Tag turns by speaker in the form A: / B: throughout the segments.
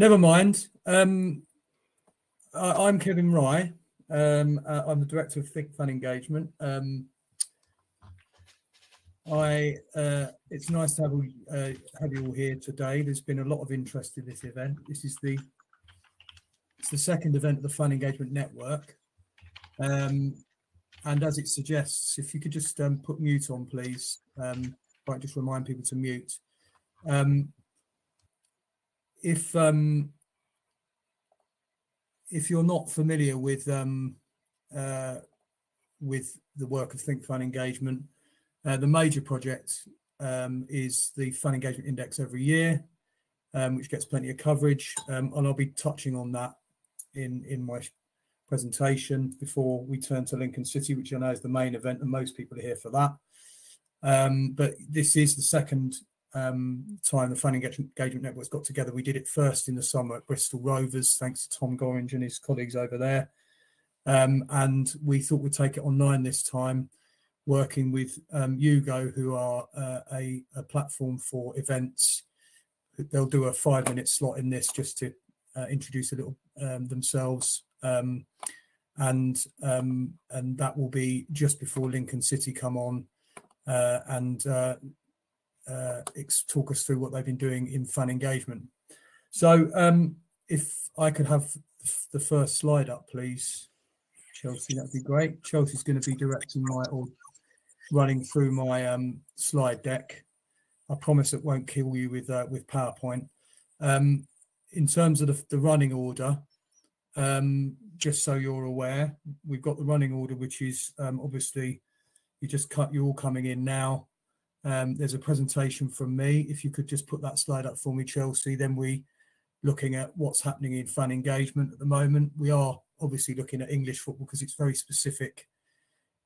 A: Never mind. I'm Kevin Rye. I'm the director of Think Fun Engagement. It's nice to have you all here today. There's been a lot of interest in this event. It's the second event of the Fun Engagement Network. And as it suggests, if you could just put mute on, please. Might just remind people to mute. If you're not familiar with the work of Think Fun Engagement, the major project is the Fun Engagement Index every year, which gets plenty of coverage, and I'll be touching on that in my presentation before we turn to Lincoln City, which I know is the main event, and most people are here for that. But this is the second time the Fun Engagement Network's got together. We did it first in the summer at Bristol Rovers, thanks to Tom Gorringe and his colleagues over there. And we thought we'd take it online this time, working with Hugo, who are a platform for events. They'll do a 5-minute slot in this just to introduce a little themselves. And that will be just before Lincoln City come on and talk us through what they've been doing in fun engagement. So if I could have the first slide up, please, Chelsea, that'd be great. Chelsea's going to be directing or running through my slide deck. I promise it won't kill you with PowerPoint. In terms of the running order, just so you're aware, we've got the running order, which is obviously you're all coming in now. There's a presentation from me. If you could just put that slide up for me, Chelsea. Then we looking at what's happening in fun engagement at the moment. We are obviously looking at English football because it's very specific.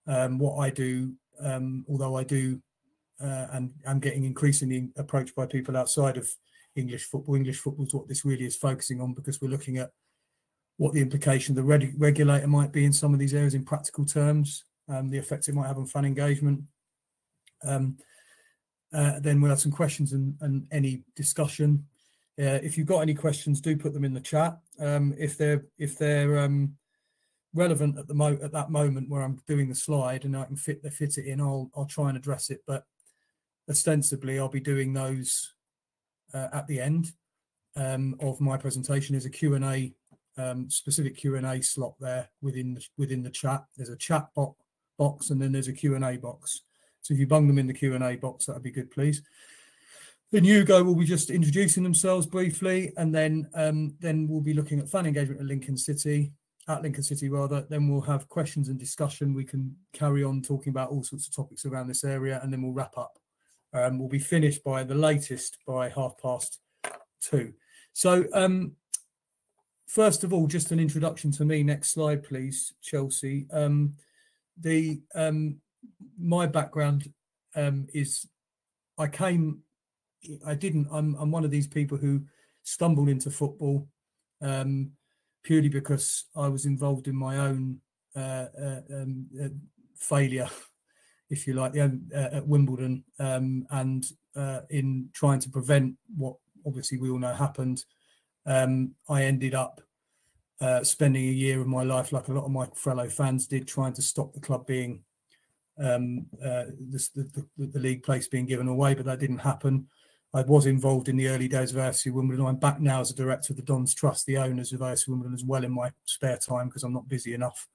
A: What I do, although I do, and I'm getting increasingly approached by people outside of English football. English football is what this really is focusing on, because we're looking at what the implication of the regulator might be in some of these areas in practical terms, the effects it might have on fun engagement. Then we'll have some questions and any discussion. If you've got any questions, do put them in the chat. If they're relevant at that moment where I'm doing the slide and I can fit it in, I'll try and address it. But ostensibly, I'll be doing those at the end of my presentation. There's a Q&A, specific Q&A slot there within the chat. There's a chat box and then there's a Q&A box. So if you bung them in the Q&A box, that'd be good, please. Then Hugo will be just introducing themselves briefly, and then we'll be looking at fun engagement at Lincoln City. Then we'll have questions and discussion. We can carry on talking about all sorts of topics around this area, and then we'll wrap up. We'll be finished by the latest by 2:30. So first of all, just an introduction to me. Next slide, please, Chelsea. My background is I'm one of these people who stumbled into football purely because I was involved in my own failure, if you like, at Wimbledon, and in trying to prevent what obviously we all know happened. I ended up spending a year of my life, like a lot of my fellow fans did, trying to stop the club being the league place being given away, but that didn't happen. I was involved in the early days of AFC Wimbledon. I'm back now as a director of the Dons Trust, the owners of AFC Wimbledon, as well, in my spare time because I'm not busy enough.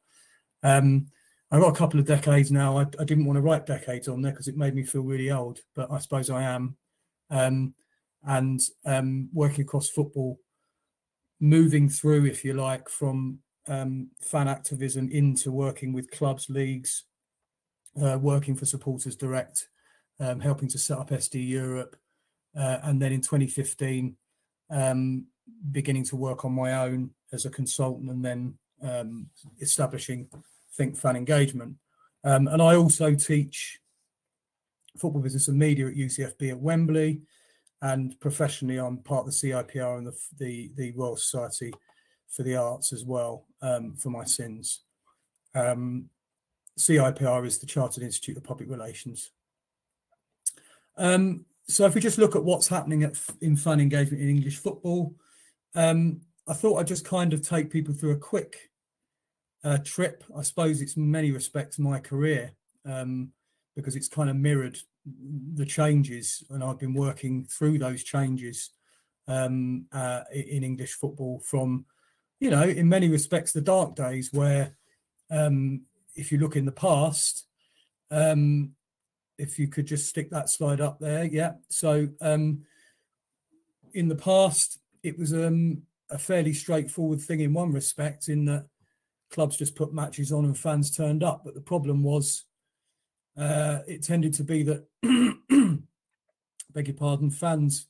A: I've got a couple of decades now. I didn't want to write decades on there because it made me feel really old, but I suppose I am. And working across football, moving through, if you like, from fan activism into working with clubs, leagues, working for Supporters Direct, helping to set up SD Europe, and then in 2015 beginning to work on my own as a consultant, and then establishing Think Fun Engagement. And I also teach football business and media at UCFB at Wembley, and professionally I'm part of the CIPR and the Royal Society for the Arts as well, for my sins. CIPR is the Chartered Institute of Public Relations. So if we just look at what's happening in fun engagement in English football, I thought I'd just kind of take people through a quick trip. I suppose it's in many respects my career, because it's kind of mirrored the changes, and I've been working through those changes in English football from, in many respects, the dark days where, if you look in the past, if you could just stick that slide up there. Yeah. So in the past, it was a fairly straightforward thing in one respect, in that clubs just put matches on and fans turned up. But the problem was, it tended to be that, beg your pardon, fans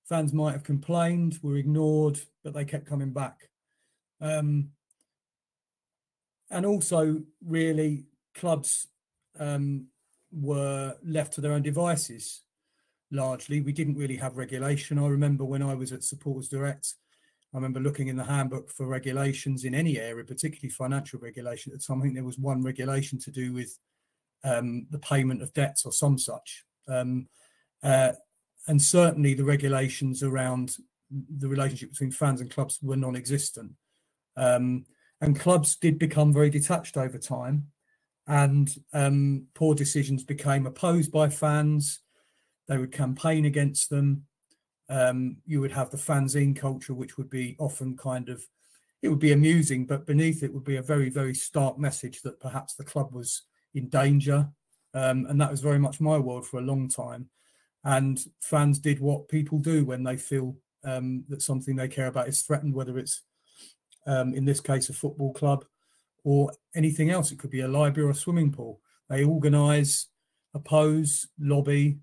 A: might have complained, were ignored, but they kept coming back. And also, really, clubs were left to their own devices. Largely, we didn't really have regulation. I remember when I was at Supporters Direct, I remember looking in the handbook for regulations in any area, particularly financial regulation. At some point, there was one regulation to do with the payment of debts or some such. And certainly the regulations around the relationship between fans and clubs were non-existent. And clubs did become very detached over time, and poor decisions became opposed by fans. They would campaign against them. You would have the fanzine culture, which would be often it would be amusing, but beneath it would be a very, very stark message that perhaps the club was in danger. And that was very much my world for a long time. And fans did what people do when they feel that something they care about is threatened, whether it's, in this case, a football club or anything else. It could be a library or a swimming pool. They organise, oppose, lobby,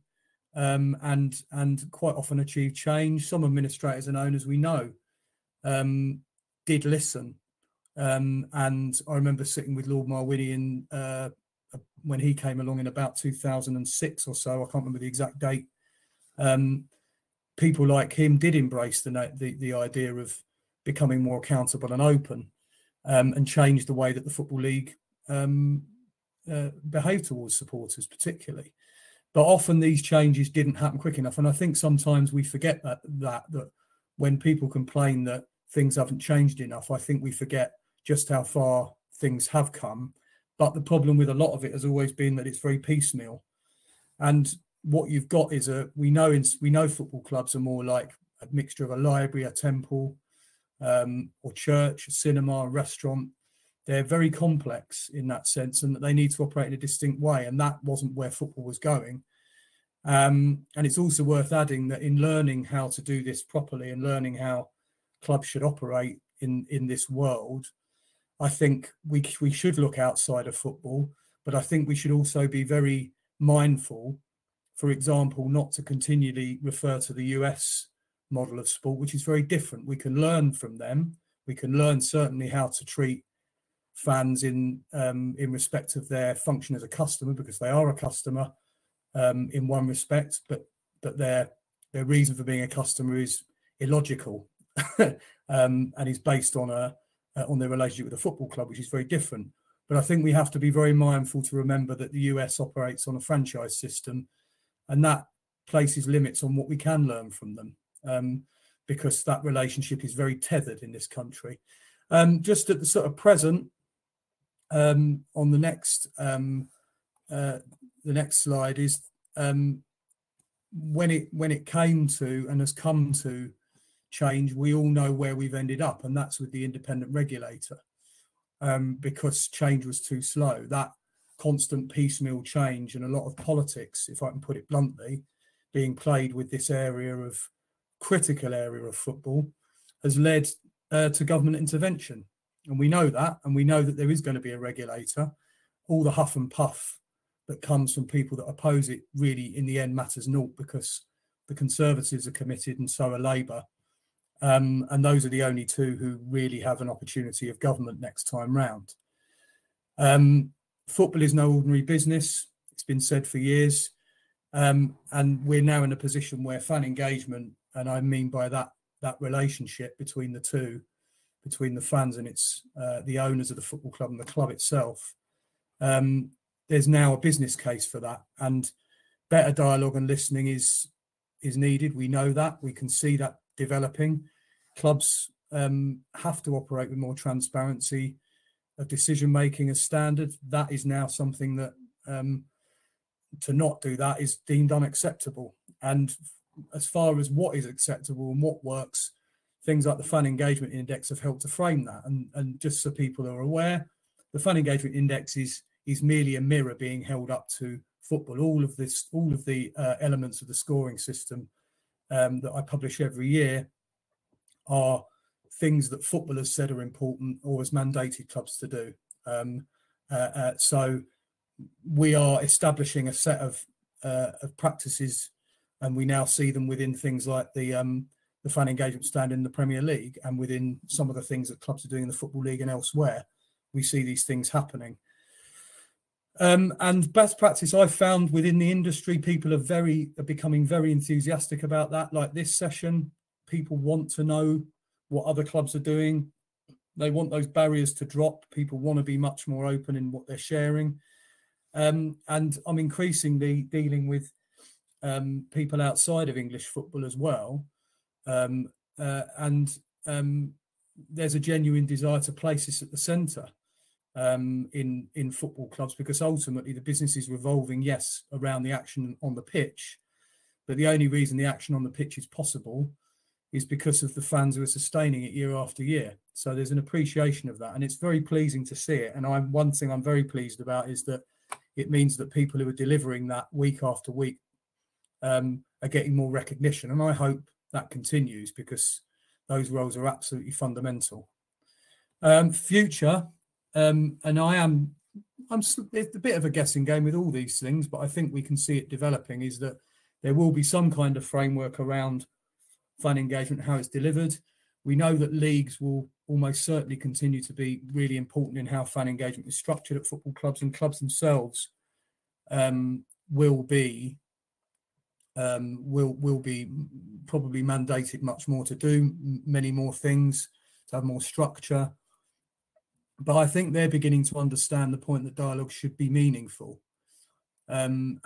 A: and quite often achieve change. Some administrators and owners, we know, did listen. And I remember sitting with Lord Marwini when he came along in about 2006 or so. I can't remember the exact date. People like him did embrace the idea of becoming more accountable and open, and change the way that the Football League behaved towards supporters, particularly. But often these changes didn't happen quick enough, and I think sometimes we forget that when people complain that things haven't changed enough, I think we forget just how far things have come. But the problem with a lot of it has always been that it's very piecemeal. And what you've got is we know football clubs are more like a mixture of a library, a temple, or church, a cinema, a restaurant. They're very complex in that sense, and that they need to operate in a distinct way. And that wasn't where football was going. And it's also worth adding that in learning how to do this properly and learning how clubs should operate in this world, I think we should look outside of football, but I think we should also be very mindful, for example, not to continually refer to the US model of sport, which is very different. We can learn from them. We can learn certainly how to treat fans in respect of their function as a customer, because they are a customer in one respect, but their reason for being a customer is illogical and is based on their relationship with a football club, which is very different. But I think we have to be very mindful to remember that the US operates on a franchise system, and that places limits on what we can learn from them, because that relationship is very tethered in this country. Just at the sort of present, on the next slide is when it came to and has come to change, we all know where we've ended up, and that's with the independent regulator, because change was too slow. That constant piecemeal change and a lot of politics, if I can put it bluntly, being played with this critical area of football, has led to government intervention. And we know that, and we know that there is going to be a regulator. All the huff and puff that comes from people that oppose it really in the end matters naught, because the Conservatives are committed and so are Labour. And those are the only two who really have an opportunity of government next time round. Football is no ordinary business. It's been said for years. And we're now in a position where fan engagement, and I mean by that relationship between the two, between the fans and the owners of the football club and the club itself, there's now a business case for that, and better dialogue and listening is needed. We know that. We can see that developing. clubs have to operate with more transparency of decision making as standard. That is now something that to not do that is deemed unacceptable. And as far as what is acceptable and what works, things like the Fan Engagement Index have helped to frame that. And just so people are aware, the Fan Engagement Index is merely a mirror being held up to football. All of the elements of the scoring system that I publish every year are things that footballers said are important or as mandated clubs to do. So we are establishing a set of practices, and we now see them within things like the fan engagement stand in the Premier League, and within some of the things that clubs are doing in the Football League and elsewhere. We see these things happening. And best practice I've found within the industry, people are becoming very enthusiastic about that. Like this session, people want to know what other clubs are doing. They want those barriers to drop. People want to be much more open in what they're sharing. And I'm increasingly dealing with people outside of English football as well. And there's a genuine desire to place this at the centre in football clubs, because ultimately the business is revolving, yes, around the action on the pitch, but the only reason the action on the pitch is possible is because of the fans who are sustaining it year after year. So there's an appreciation of that, and it's very pleasing to see it. And one thing I'm very pleased about is that it means that people who are delivering that week after week are getting more recognition, and I hope that continues, because those roles are absolutely fundamental. Future, and I'm it's a bit of a guessing game with all these things, but I think we can see it developing, is that there will be some kind of framework around fan engagement, how it's delivered. We know that leagues will almost certainly continue to be really important in how fan engagement is structured at football clubs, and clubs themselves will be probably mandated much more to do many more things, to have more structure. But I think they're beginning to understand the point that dialogue should be meaningful, and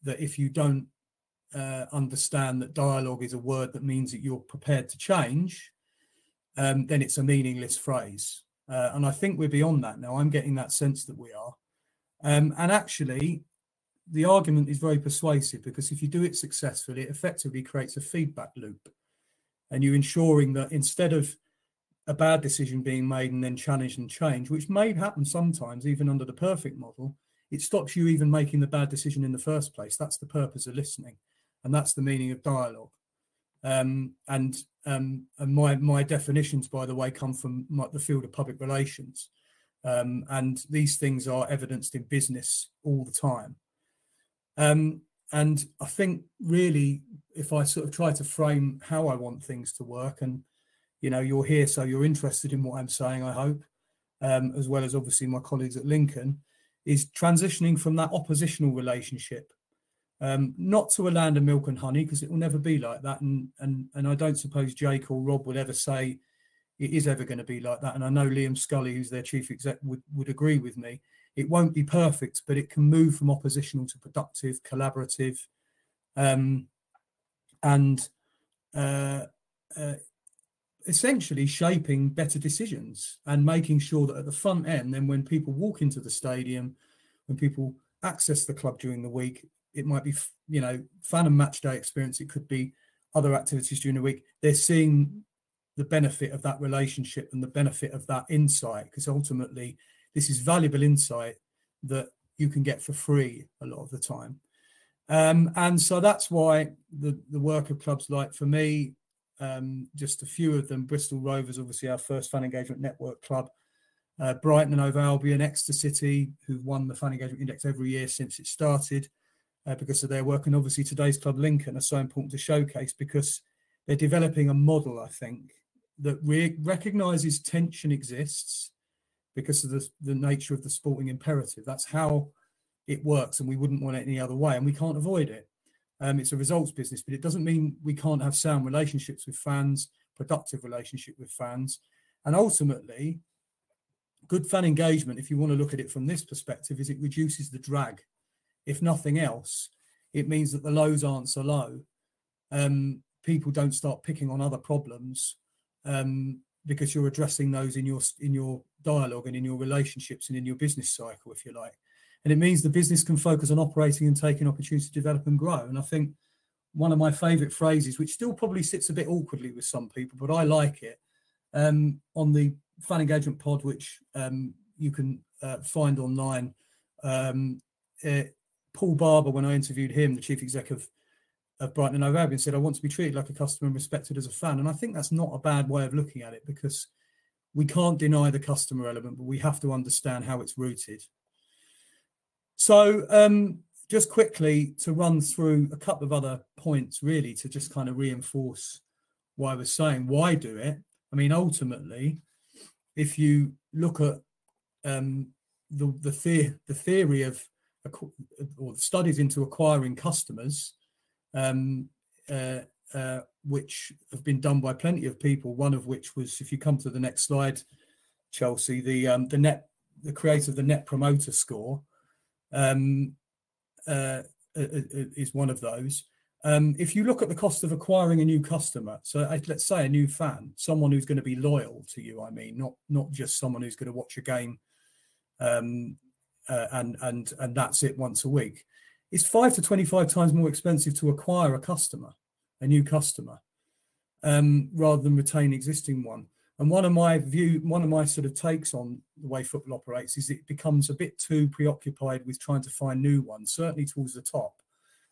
A: that if you don't understand that dialogue is a word that means that you're prepared to change, then it's a meaningless phrase. And I think we're beyond that now. I'm getting that sense that we are. And actually, the argument is very persuasive, because if you do it successfully, it effectively creates a feedback loop. And you're ensuring that instead of a bad decision being made and then challenged and changed, which may happen sometimes, even under the perfect model, it stops you even making the bad decision in the first place. That's the purpose of listening. And that's the meaning of dialogue. And my definitions, by the way, come from the field of public relations. And these things are evidenced in business all the time. And I think really, if I sort of try to frame how I want things to work, and, you know, you're here, so you're interested in what I'm saying, I hope, as well as obviously my colleagues at Lincoln, is transitioning from that oppositional relationship, not to a land of milk and honey, because it will never be like that. And I don't suppose Jake or Rob would ever say it is ever going to be like that. And I know Liam Scully, who's their chief exec, would agree with me. It won't be perfect, but it can move from oppositional to productive, collaborative, and essentially shaping better decisions and making sure that at the front end, then when people walk into the stadium, when people access the club during the week, it might be, you know, fan and match day experience. It could be other activities during the week. They're seeing the benefit of that relationship and the benefit of that insight, because ultimately this is valuable insight that you can get for free a lot of the time. And so that's why the work of clubs like, for me, just a few of them, Bristol Rovers, obviously our first fan engagement network club, Brighton and Hove Albion, Exeter City, who've won the fan engagement index every year since it started, because of their work, and obviously today's club Lincoln are so important to showcase, because they're developing a model, I think, that recognises tension exists because of the nature of the sporting imperative. That's how it works, and we wouldn't want it any other way, and we can't avoid it. It's a results business, but it doesn't mean we can't have sound relationships with fans, productive relationship with fans, and ultimately, good fan engagement, if you want to look at it from this perspective, is it reduces the drag. If nothing else, it means that the lows aren't so low. People don't start picking on other problems because you're addressing those in your dialogue and in your relationships and in your business cycle, if you like. And it means the business can focus on operating and taking opportunities to develop and grow. And I think one of my favourite phrases, which still probably sits a bit awkwardly with some people, but I like it, on the Fan Engagement Pod, which you can find online. Paul Barber, when I interviewed him, the chief executive of Brighton and Hove Albion, said, "I want to be treated like a customer and respected as a fan." And I think that's not a bad way of looking at it, because we can't deny the customer element, but we have to understand how it's rooted. So just quickly to run through a couple of other points, really, to just kind of reinforce what I was saying. Why do it? I mean, ultimately, if you look at the theory of, or the studies into acquiring customers, which have been done by plenty of people, one of which was, if you come to the next slide, Chelsea, the creator of the Net Promoter Score, is one of those. If you look at the cost of acquiring a new customer, so let's say a new fan, someone who's going to be loyal to you, I mean, not just someone who's going to watch a game and that's it once a week, it's 5 to 25 times more expensive to acquire a new customer, rather than retain an existing one. And one of my sort of takes on the way football operates is it becomes a bit too preoccupied with trying to find new ones, certainly towards the top,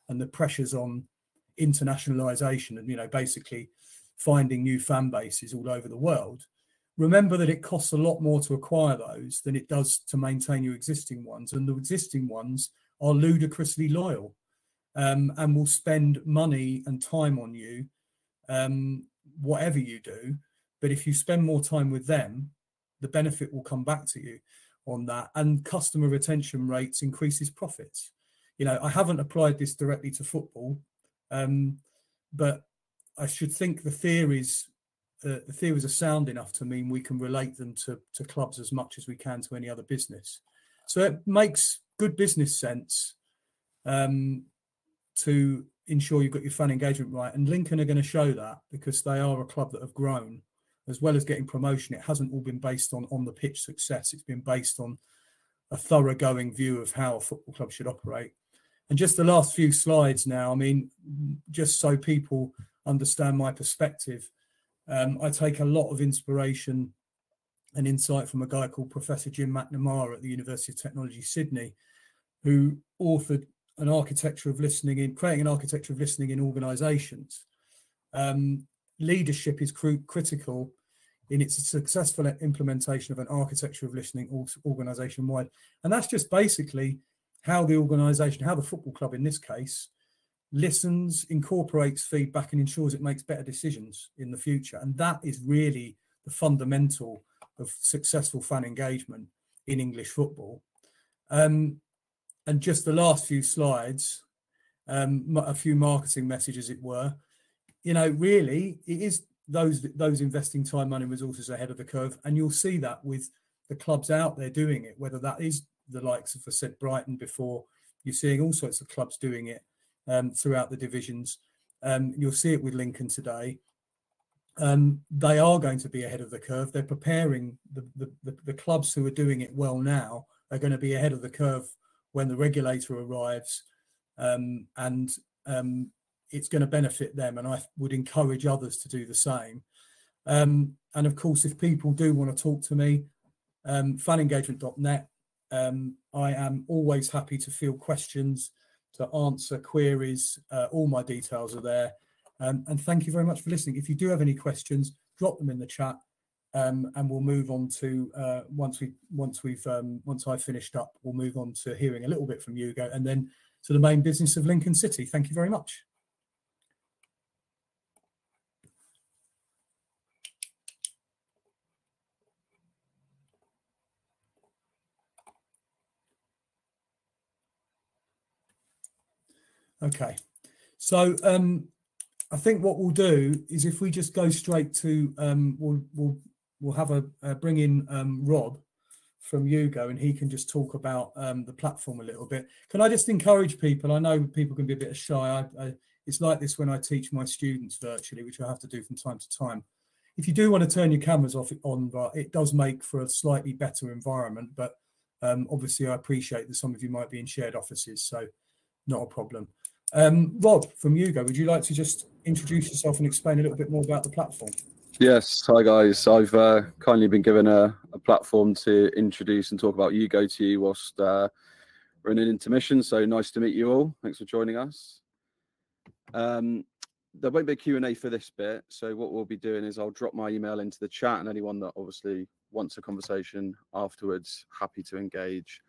A: and the pressures on internationalization and, basically finding new fan bases all over the world. Remember that it costs a lot more to acquire those than it does to maintain your existing ones. And the existing ones are ludicrously loyal, and will spend money and time on you, whatever you do. But if you spend more time with them, the benefit will come back to you on that. And customer retention rates increases profits. I haven't applied this directly to football, but I should think the theories are sound enough to mean we can relate them to clubs as much as we can to any other business. So it makes good business sense to ensure you've got your fan engagement right. And Lincoln are going to show that, because they are a club that have grown. As well as getting promotion, it hasn't all been based on the pitch success. It's been based on a thoroughgoing view of how a football club should operate. And just the last few slides now, I mean, just so people understand my perspective, I take a lot of inspiration and insight from a guy called Professor Jim McNamara at the University of Technology, Sydney, who authored creating an architecture of listening in organisations. Leadership is critical in its successful implementation of an architecture of listening organisation-wide. And that's just basically how the organisation, how the football club in this case, listens, incorporates feedback and ensures it makes better decisions in the future. And that is really the fundamental of successful fan engagement in English football. And just the last few slides, a few marketing messages, as it were. Really, it is those investing time, money, and resources ahead of the curve. And you'll see that with the clubs out there doing it, whether that is the likes of, I said, Brighton before. You're seeing all sorts of clubs doing it throughout the divisions. You'll see it with Lincoln today. They are going to be ahead of the curve. They're preparing the clubs who are doing it well now are going to be ahead of the curve when the regulator arrives, and it's going to benefit them. And I would encourage others to do the same. And of course, if people do want to talk to me, fanengagement.net. I am always happy to field questions, to answer queries. All my details are there. And thank you very much for listening. If you do have any questions, drop them in the chat, and we'll move on to once I've finished up, we'll move on to hearing a little bit from Hugo, and then to the main business of Lincoln City. Thank you very much. Okay, so I think what we'll do is, if we just go straight to we'll have bring in Rob from Hugo, and he can just talk about the platform a little bit. Can I just encourage people? I know people can be a bit shy. It's like this when I teach my students virtually, which I have to do from time to time. if you do want to turn your cameras off on, but it does make for a slightly better environment. But obviously, I appreciate that some of you might be in shared offices, so not a problem. Rob from Yugo, would you like to just introduce yourself and explain a little bit more about the platform?
B: Yes, hi guys. I've kindly been given a platform to introduce and talk about Yugo to you whilst we're in an intermission. So nice to meet you all. Thanks for joining us. There won't be a Q&A for this bit. So what we'll be doing is I'll drop my email into the chat, and anyone that obviously wants a conversation afterwards, happy to engage,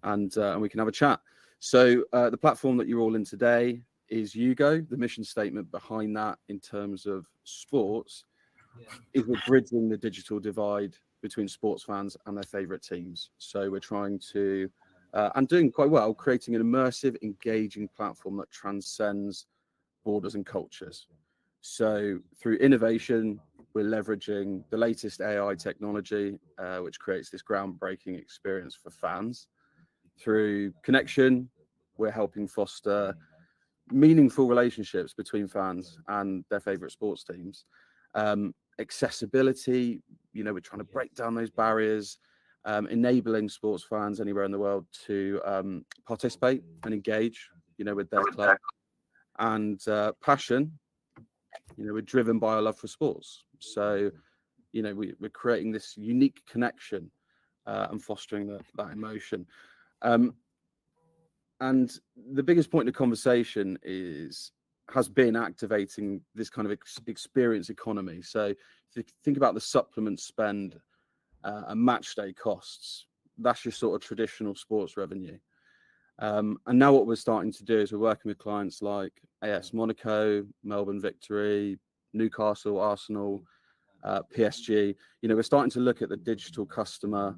B: and we can have a chat. So the platform that you're all in today is Yugo. The mission statement behind that in terms of sports is we're bridging the digital divide between sports fans and their favourite teams. So we're trying to, and doing quite well, creating an immersive, engaging platform that transcends borders and cultures. So through innovation, we're leveraging the latest AI technology, which creates this groundbreaking experience for fans. Through connection, we're helping foster meaningful relationships between fans and their favourite sports teams. Accessibility, we're trying to break down those barriers, enabling sports fans anywhere in the world to participate and engage, with their club. And passion, we're driven by our love for sports. So, we're creating this unique connection and fostering that emotion. And the biggest point of conversation has been activating this kind of experience economy. So if you think about the supplement spend and match day costs, that's your sort of traditional sports revenue. And now what we're starting to do is we're working with clients like AS Monaco, Melbourne Victory, Newcastle, Arsenal, PSG. We're starting to look at the digital customer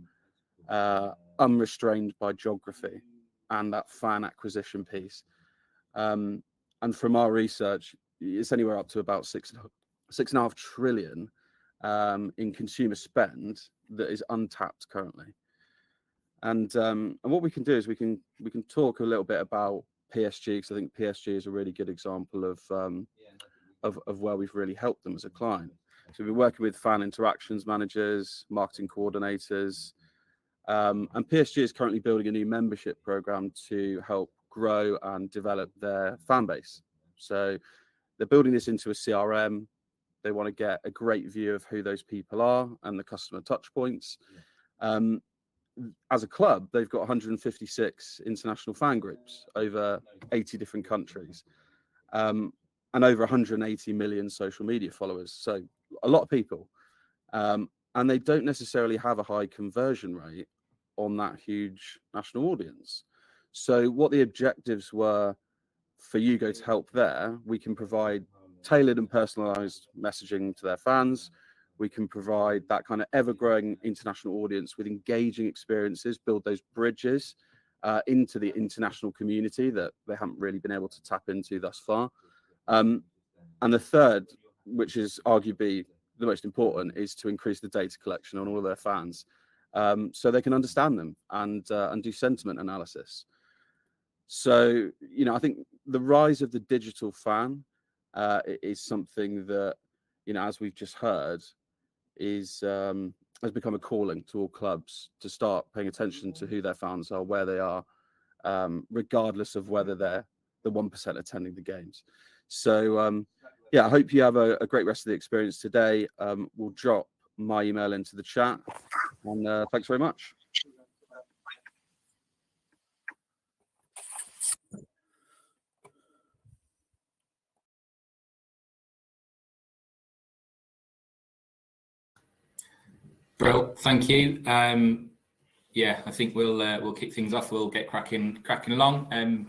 B: unrestrained by geography and that fan acquisition piece. And from our research, it's anywhere up to about 6.5 trillion in consumer spend that is untapped currently. And what we can do is we can talk a little bit about PSG, because I think PSG is a really good example of where we've really helped them as a client. So we've been working with fan interactions managers, marketing coordinators, and PSG is currently building a new membership program to help grow and develop their fan base. So they're building this into a CRM. They want to get a great view of who those people are and the customer touch points. As a club, they've got 156 international fan groups over 80 different countries, and over 180 million social media followers. So a lot of people, and they don't necessarily have a high conversion rate on that huge national audience. So what the objectives were for Yugo to help there, we can provide tailored and personalized messaging to their fans. We can provide that kind of ever-growing international audience with engaging experiences, build those bridges into the international community that they haven't really been able to tap into thus far. And the third, which is arguably the most important, is to increase the data collection on all of their fans, so they can understand them and do sentiment analysis. So, I think the rise of the digital fan is something that, as we've just heard, has become a calling to all clubs to start paying attention to who their fans are, where they are, regardless of whether they're the 1% attending the games. So, yeah, I hope you have a great rest of the experience today. We'll drop my email into the chat, and thanks very much.
C: Well, thank you. Yeah, I think we'll kick things off. We'll get cracking along.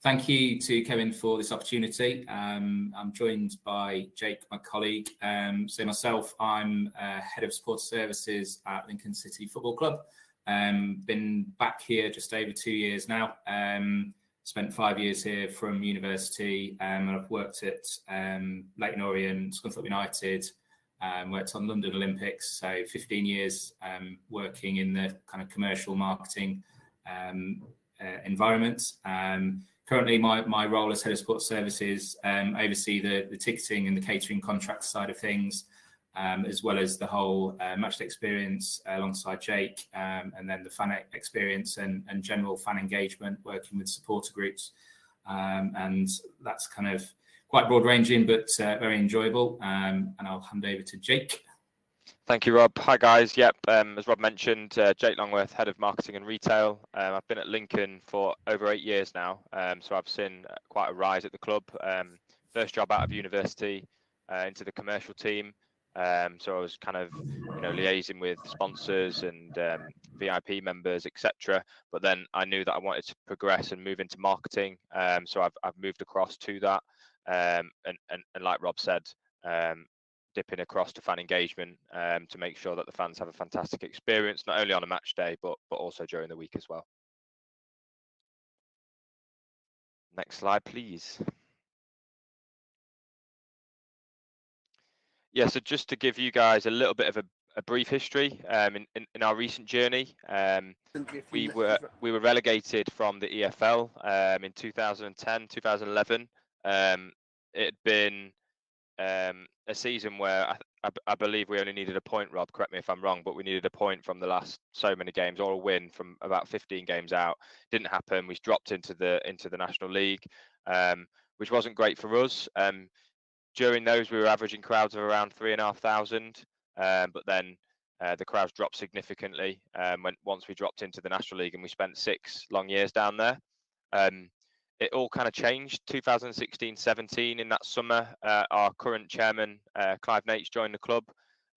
C: Thank you to Kevin for this opportunity. I'm joined by Jake, my colleague. So myself, I'm head of support services at Lincoln City Football Club. Been back here just over 2 years now. Spent 5 years here from university, and I've worked at Leyton Orient, Scunthorpe United. Worked on London Olympics, so 15 years working in the kind of commercial marketing environment. Currently, my role as head of sports services oversee the ticketing and the catering contract side of things. as well as the whole match experience alongside Jake, and then the fan experience and general fan engagement, working with supporter groups. And that's kind of quite broad ranging, but very enjoyable. And I'll hand over to Jake.
D: Thank you, Rob. Hi, guys. Yep, as Rob mentioned, Jake Longworth, Head of Marketing and Retail. I've been at Lincoln for over 8 years now, so I've seen quite a rise at the club. First job out of university into the commercial team. So I was kind of, liaising with sponsors and VIP members, etc. But then I knew that I wanted to progress and move into marketing. So I've moved across to that. And like Rob said, dipping across to fan engagement to make sure that the fans have a fantastic experience, not only on a match day, but also during the week as well. Next slide, please. Yeah, so just to give you guys a little bit of a brief history in our recent journey, we were relegated from the EFL in 2010, 2011. It had been a season where I believe we only needed a point, Rob, correct me if I'm wrong, but we needed a point from the last so many games, or a win from about 15 games out. Didn't happen. We dropped into the National League, which wasn't great for us. During those, we were averaging crowds of around 3,500, but then the crowds dropped significantly once we dropped into the National League, and we spent 6 long years down there. It all kind of changed 2016-17 in that summer. Our current chairman, Clive Nates, joined the club.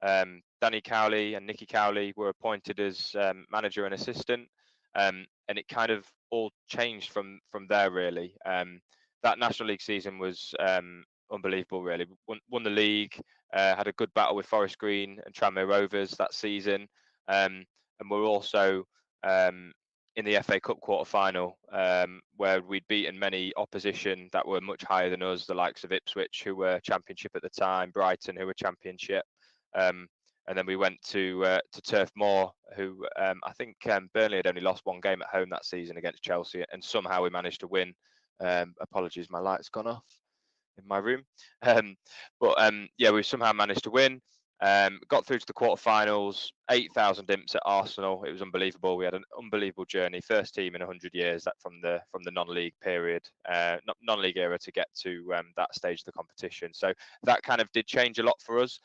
D: Danny Cowley and Nicky Cowley were appointed as manager and assistant, and it kind of all changed from there, really. That National League season was unbelievable, really. Won the league, had a good battle with Forest Green and Tranmere Rovers that season, and we're also in the FA Cup quarter-final, where we'd beaten many opposition that were much higher than us, the likes of Ipswich, who were Championship at the time, Brighton, who were Championship, and then we went to Turf Moor, who I think Burnley had only lost 1 game at home that season against Chelsea, and somehow we managed to win. Apologies, my light's gone off in my room. Yeah, we somehow managed to win. Got through to the quarterfinals, 8,000 imps at Arsenal. It was unbelievable. We had an unbelievable journey. First team in 100 years that from the non-league period, non-league era, to get to that stage of the competition. So that kind of did change a lot for us.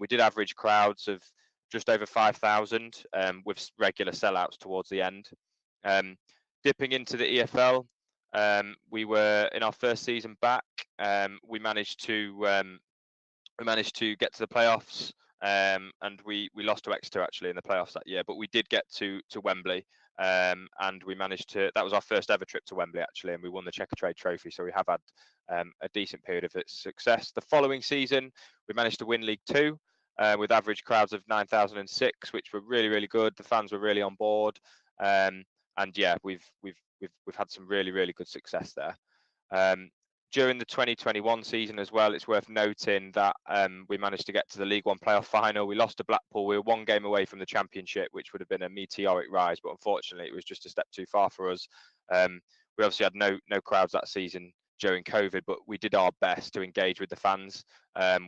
D: We did average crowds of just over 5,000 with regular sellouts towards the end. Dipping into the EFL, we were in our first season back. We managed to get to the playoffs, and we lost to Exeter actually in the playoffs that year, but we did get to Wembley, and we managed to. That was our first ever trip to Wembley actually, and we won the Checkatrade Trophy. So we have had a decent period of success. The following season, we managed to win League Two with average crowds of 9,006, which were really good. The fans were really on board, and yeah, we've had some really good success there. During the 2021 season as well, it's worth noting that we managed to get to the League One playoff final. We lost to Blackpool. We were 1 game away from the Championship, which would have been a meteoric rise, but unfortunately, it was just a step too far for us. We obviously had no crowds that season during COVID, but we did our best to engage with the fans. A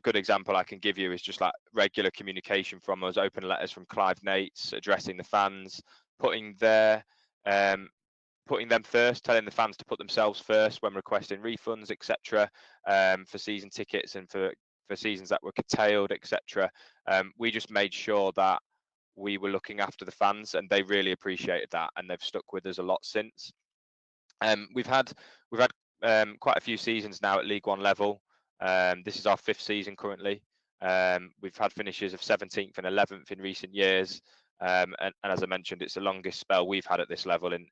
D: good example I can give you is just like regular communication from us, open letters from Clive Nates addressing the fans, putting them first, telling the fans to put themselves first when requesting refunds, etc., for season tickets and for seasons that were curtailed, etc. We just made sure that we were looking after the fans, and they really appreciated that, and they've stuck with us a lot since. We've had quite a few seasons now at League One level. This is our 5th season currently. We've had finishes of 17th and 11th in recent years. And as I mentioned, it's the longest spell we've had at this level in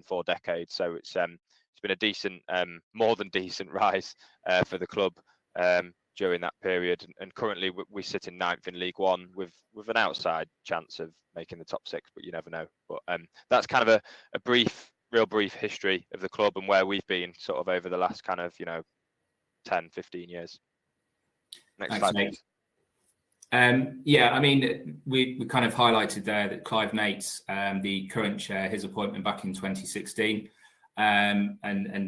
D: 4 decades. So it's been a decent, more than decent rise for the club during that period. And currently we sit in 9th in League One with an outside chance of making the top 6, but you never know. But that's kind of a real brief history of the club and where we've been sort of over the last kind of 10, 15 years. Next slide, please.
C: Yeah, I mean, we kind of highlighted there that Clive Nates, the current chair, his appointment back in 2016, and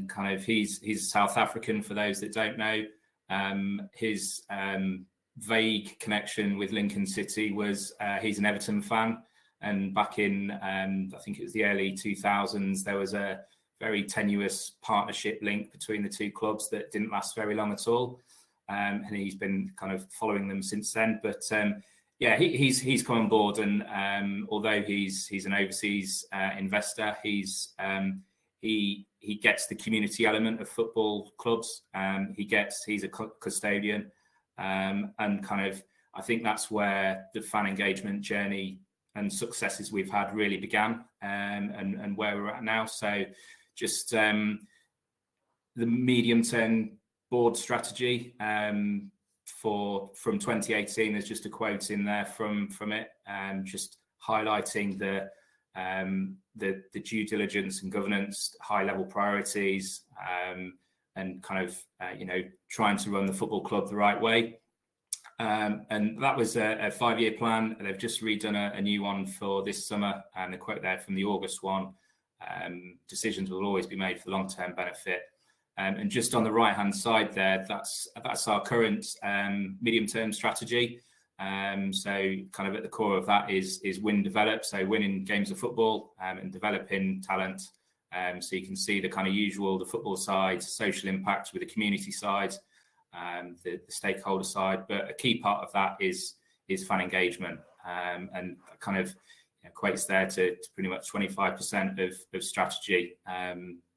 C: kind of he's South African for those that don't know. His vague connection with Lincoln City was he's an Everton fan, and back in I think it was the early 2000s, there was a very tenuous partnership link between the two clubs that didn't last very long at all, and he's been kind of following them since then. But yeah, he's come on board, and although he's an overseas investor, he gets the community element of football clubs. He's a custodian, and kind of I think that's where the fan engagement journey and successes we've had really began, and where we're at now. So just the medium-term board strategy from 2018. There's just a quote in there from it, just highlighting the due diligence and governance, high-level priorities, and kind of trying to run the football club the right way. And that was a 5-year plan. They've just redone a new one for this summer, and the quote there from the August one: decisions will always be made for the long-term benefit. And just on the right-hand side there, that's our current medium-term strategy. So kind of at the core of that is win, develop. So winning games of football and developing talent. So you can see the kind of usual, the football side, social impact with the community side, the stakeholder side. But a key part of that is fan engagement, and kind of equates there to pretty much 25% of strategy.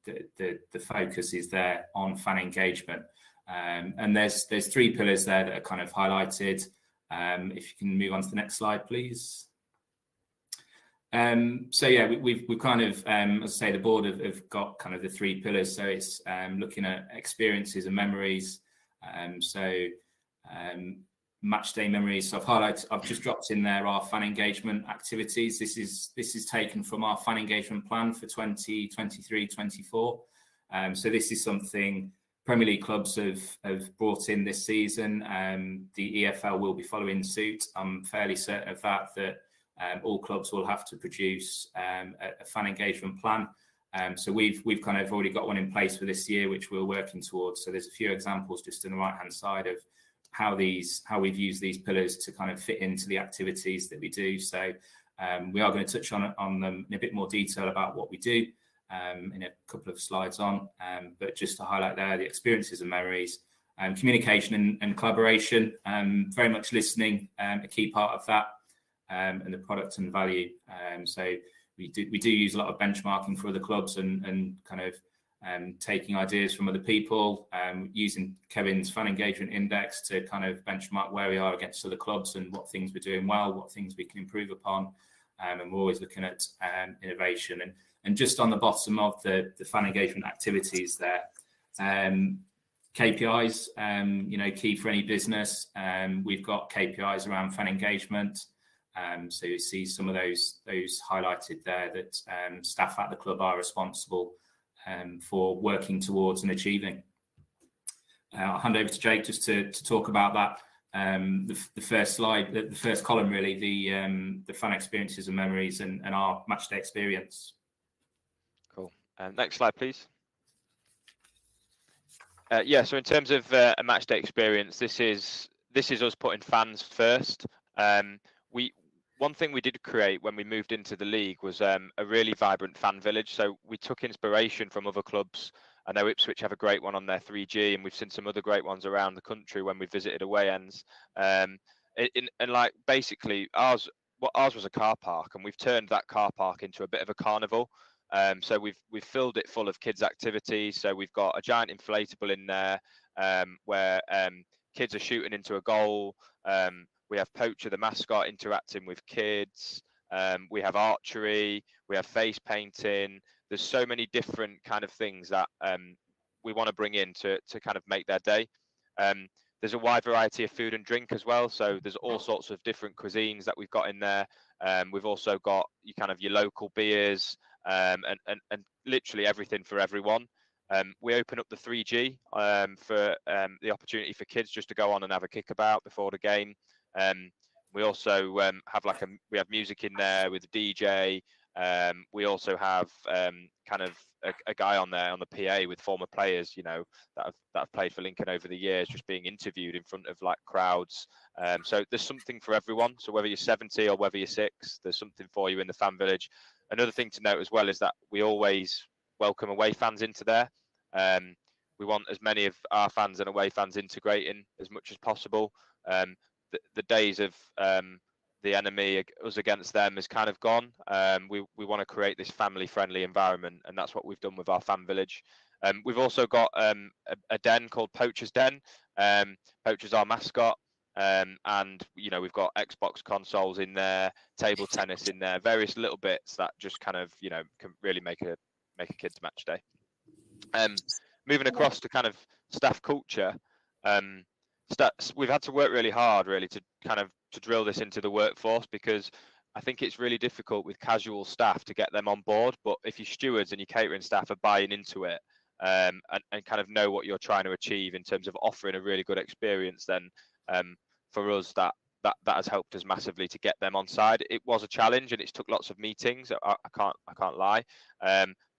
C: The focus is there on fan engagement, and there's 3 pillars there that are kind of highlighted. If you can move on to the next slide, please. So yeah, we've kind of, as I say, the board have got kind of the 3 pillars. So it's looking at experiences and memories. So match day memories. So I've just dropped in there our fan engagement activities. This is taken from our fan engagement plan for 2023-24. So this is something Premier League clubs have brought in this season. The EFL will be following suit. I'm fairly certain of that all clubs will have to produce a fan engagement plan. So we've kind of already got one in place for this year, which we're working towards. So there's a few examples just on the right hand side of how we've used these pillars to kind of fit into the activities that we do. So we are going to touch on them in a bit more detail about what we do in a couple of slides on. But just to highlight there, the experiences and memories, communication and collaboration, very much listening, a key part of that, and the product and value. So we do use a lot of benchmarking for other clubs and kind of taking ideas from other people, using Kevin's fan engagement index to kind of benchmark where we are against other clubs and what things we're doing well, what things we can improve upon. And we're always looking at innovation. And just on the bottom of the fan engagement activities there, KPIs, key for any business. We've got KPIs around fan engagement. So you see some of those highlighted there that staff at the club are responsible for working towards and achieving. I'll hand over to Jake just to talk about that. The first slide, the first column really, the fan experiences and memories and our matchday experience.
D: Cool. Next slide, please. Yeah, so in terms of a matchday experience, this is us putting fans first. One thing we did create when we moved into the league was a really vibrant fan village. So we took inspiration from other clubs. I know Ipswich have a great one on their 3G, and we've seen some other great ones around the country when we visited away ends. And like basically ours was a car park, and we've turned that car park into a bit of a carnival. So we've filled it full of kids' activities. So we've got a giant inflatable in there where kids are shooting into a goal. We have Poacher, the mascot, interacting with kids. We have archery. We have face painting. There's so many different kind of things that we want to bring in to kind of make their day. There's a wide variety of food and drink as well. So there's all sorts of different cuisines that we've got in there. We've also got your local beers and literally everything for everyone. We open up the 3G for the opportunity for kids just to go on and have a kickabout before the game. We also have we have music in there with a DJ, We also have kind of a guy on there on the PA with former players, you know, that have played for Lincoln over the years, just being interviewed in front of like crowds. So there's something for everyone. So whether you're 70 or whether you're 6, there's something for you in the fan village. Another thing to note as well is that we always welcome away fans into there. We want as many of our fans and away fans integrating as much as possible. The days of the enemy, us against them, is kind of gone. We want to create this family-friendly environment, and that's what we've done with our fan village. We've also got a den called Poacher's Den. Poacher's our mascot, and you know, we've got Xbox consoles in there, table tennis in there, various little bits that just kind of, you know, can really make a kids match day. Moving across to kind of staff culture, we've had to work really hard really to kind of to drill this into the workforce, because I think it's really difficult with casual staff to get them on board. But if your stewards and your catering staff are buying into it, and kind of know what you're trying to achieve in terms of offering a really good experience, then for us that has helped us massively to get them on side. It was a challenge and it's took lots of meetings. I can't lie,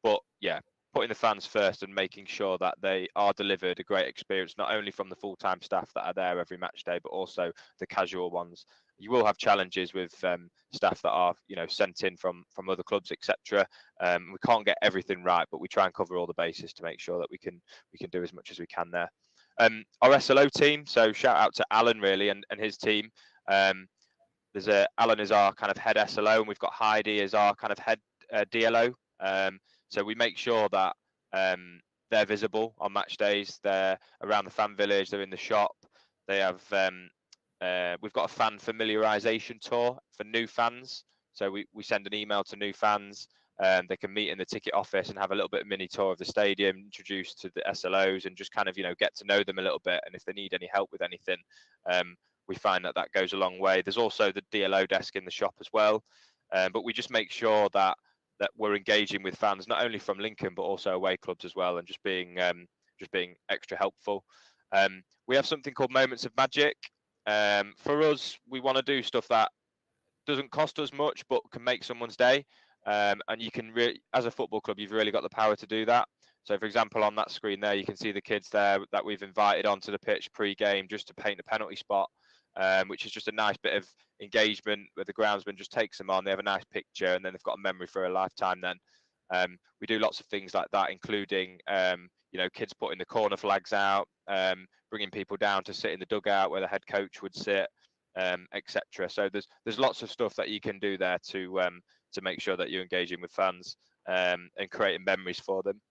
D: but yeah, putting the fans first and making sure that they are delivered a great experience, not only from the full-time staff that are there every match day, but also the casual ones. You will have challenges with staff that are, you know, sent in from other clubs, etc. We can't get everything right, but we try and cover all the bases to make sure that we can do as much as we can there. Our SLO team, so shout out to Alan really and his team. Alan is our kind of head SLO, and we've got Heidi as our kind of head DLO. So we make sure that they're visible on match days. They're around the fan village. They're in the shop. They have. We've got a fan familiarisation tour for new fans. So we send an email to new fans. They can meet in the ticket office and have a little bit of mini tour of the stadium, introduced to the SLOs, and just kind of, you know, get to know them a little bit. And if they need any help with anything, we find that goes a long way. There's also the DLO desk in the shop as well. But we just make sure that we're engaging with fans, not only from Lincoln, but also away clubs as well, and just being extra helpful. We have something called Moments of Magic. For us, we want to do stuff that doesn't cost us much, but can make someone's day. And you can really, as a football club, you've really got the power to do that. So, for example, on that screen there, you can see the kids there that we've invited onto the pitch pre-game just to paint the penalty spot, which is just a nice bit of engagement where the groundsman just takes them on. They have a nice picture, and then they've got a memory for a lifetime. Then we do lots of things like that, including you know, kids putting the corner flags out, bringing people down to sit in the dugout where the head coach would sit, etc. So there's lots of stuff that you can do there to make sure that you're engaging with fans and creating memories for them.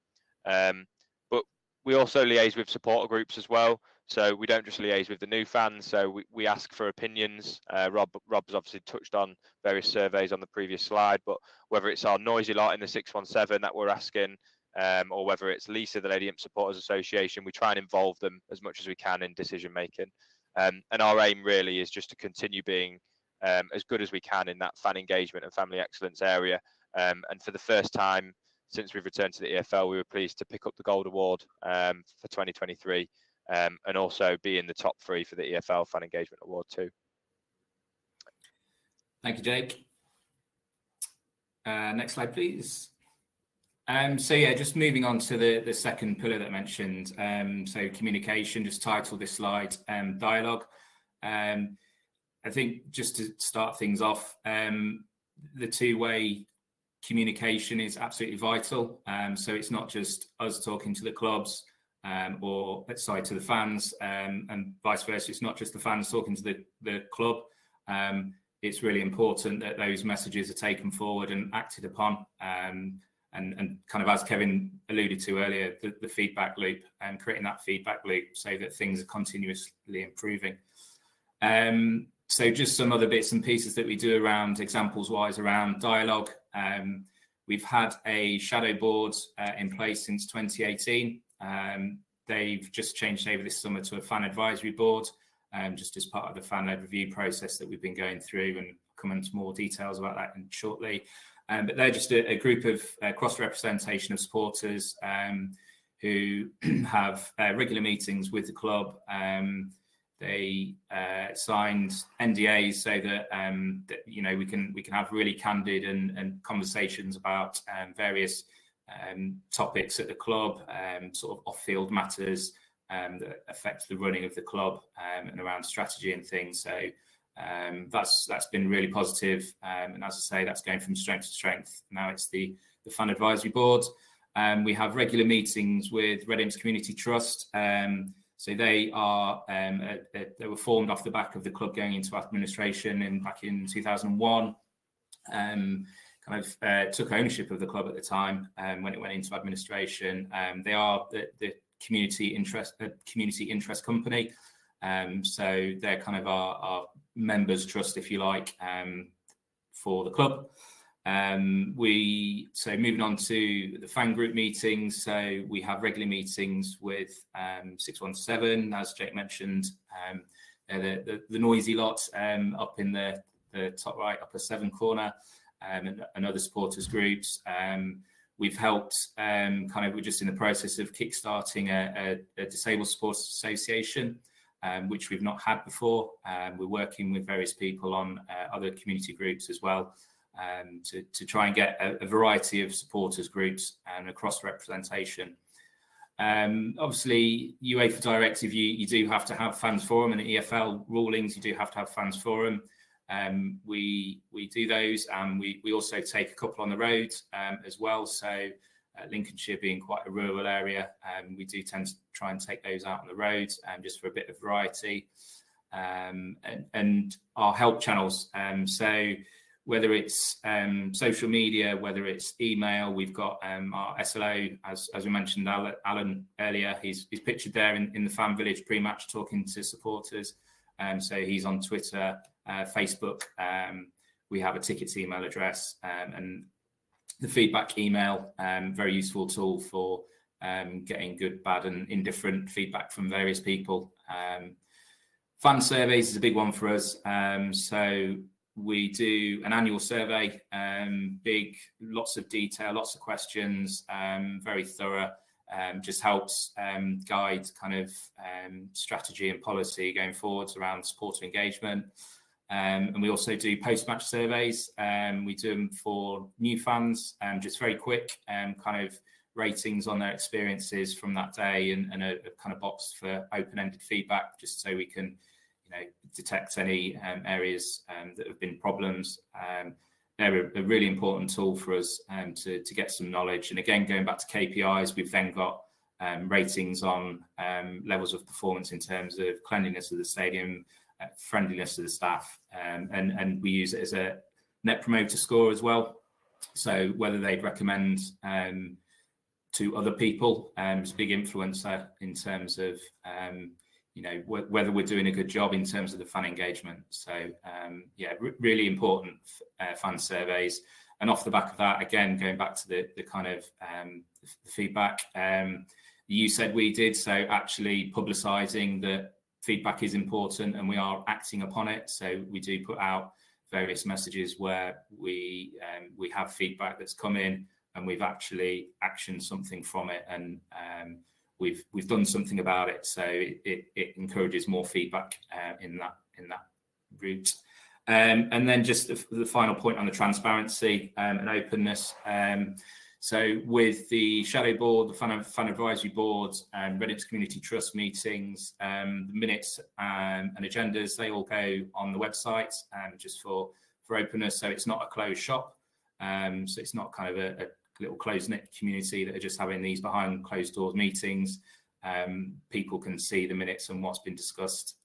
D: But we also liaise with supporter groups as well. So we don't just liaise with the new fans. So we ask for opinions. Rob's obviously touched on various surveys on the previous slide, but whether it's our noisy lot in the 617 that we're asking, or whether it's Lisa, the Lady Imp Supporters Association, we try and involve them as much as we can in decision making. And our aim really is just to continue being as good as we can in that fan engagement and family excellence area. And for the first time since we've returned to the EFL, we were pleased to pick up the Gold Award for 2023, and also be in the top 3 for the EFL Fan Engagement Award too.
C: Thank you, Jake. Next slide, please. So yeah, just moving on to the second pillar that I mentioned. So communication, just titled this slide, dialogue. I think just to start things off, the two-way communication is absolutely vital. So it's not just us talking to the clubs, or to the fans, and vice versa. It's not just the fans talking to the club. It's really important that those messages are taken forward and acted upon. And kind of, as Kevin alluded to earlier, the feedback loop, and creating that feedback loop so that things are continuously improving. So just some other bits and pieces that we do around, examples wise, around dialogue. We've had a shadow board in place since 2018. They've just changed over this summer to a fan advisory board, just as part of the fan-led review process that we've been going through, and come into more details about that shortly. But they're just a group of cross-representation of supporters who have regular meetings with the club, They signed NDAs so that, you know, we can have really candid and conversations about various topics at the club, sort of off-field matters that affect the running of the club, and around strategy and things. So that's been really positive. And as I say, that's going from strength to strength. Now it's the fan advisory board. We have regular meetings with Readings Community Trust. So they are they were formed off the back of the club going into administration back in 2001. Kind of took ownership of the club at the time when it went into administration. They are the community interest company. So they're kind of our members' trust, if you like, for the club. So moving on to the fan group meetings. So we have regular meetings with 617, as Jake mentioned, the noisy lot up in the top right upper 7 corner, and other supporters groups. We've helped we're just in the process of kickstarting a disabled supporters association, which we've not had before. We're working with various people on other community groups as well, to try and get a variety of supporters groups and across representation. Obviously, UEFA directive, you do have to have fans forum, and the EFL rulings, you do have to have fans forum. We do those, and we also take a couple on the road as well. So Lincolnshire being quite a rural area, we do tend to try and take those out on the road, just for a bit of variety. And our help channels, so whether it's social media, whether it's email, we've got our SLO, as we mentioned, Alan earlier, he's pictured there in the Fan Village pre-match talking to supporters. So he's on Twitter, Facebook. We have a tickets email address, and the feedback email, very useful tool for getting good, bad and indifferent feedback from various people. Fan surveys is a big one for us. So we do an annual survey, big, lots of detail, lots of questions, very thorough, just helps guide kind of strategy and policy going forwards around supporter engagement. And we also do post-match surveys. We do them for new fans, just very quick, kind of ratings on their experiences from that day, and a kind of box for open-ended feedback, just so we can, you know, detect any areas that have been problems. They're a really important tool for us to get some knowledge. And again, going back to KPIs, we've then got ratings on levels of performance in terms of cleanliness of the stadium, friendliness of the staff, and we use it as a net promoter score as well. So whether they'd recommend to other people, is a big influencer in terms of you know, whether we're doing a good job in terms of the fan engagement. So yeah, really important fan surveys. And off the back of that, again, going back to the kind of the feedback, you said we did, so actually publicising that feedback is important and we are acting upon it. So we do put out various messages where we have feedback that's come in and we've actually actioned something from it, and we've done something about it. So it encourages more feedback in that route. And then just the final point on the transparency and openness. So with the Shadow Board, the Fan Advisory Board, and Readings Community Trust meetings, the minutes and agendas, they all go on the website, just for openness. So it's not a closed shop. So it's not kind of a little closed-knit community that are just having these behind closed doors meetings. People can see the minutes and what's been discussed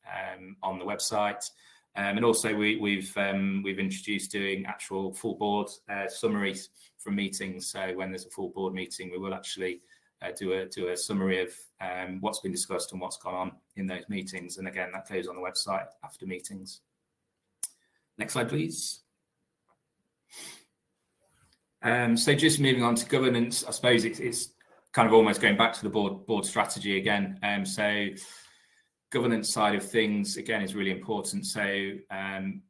C: on the website. And also we've introduced doing actual full board summaries from meetings. So when there's a full board meeting, we will actually do a summary of what's been discussed and what's gone on in those meetings. And again, that goes on the website after meetings. Next slide, please. So just moving on to governance, I suppose it's kind of almost going back to the board strategy again. So governance side of things, again, is really important. So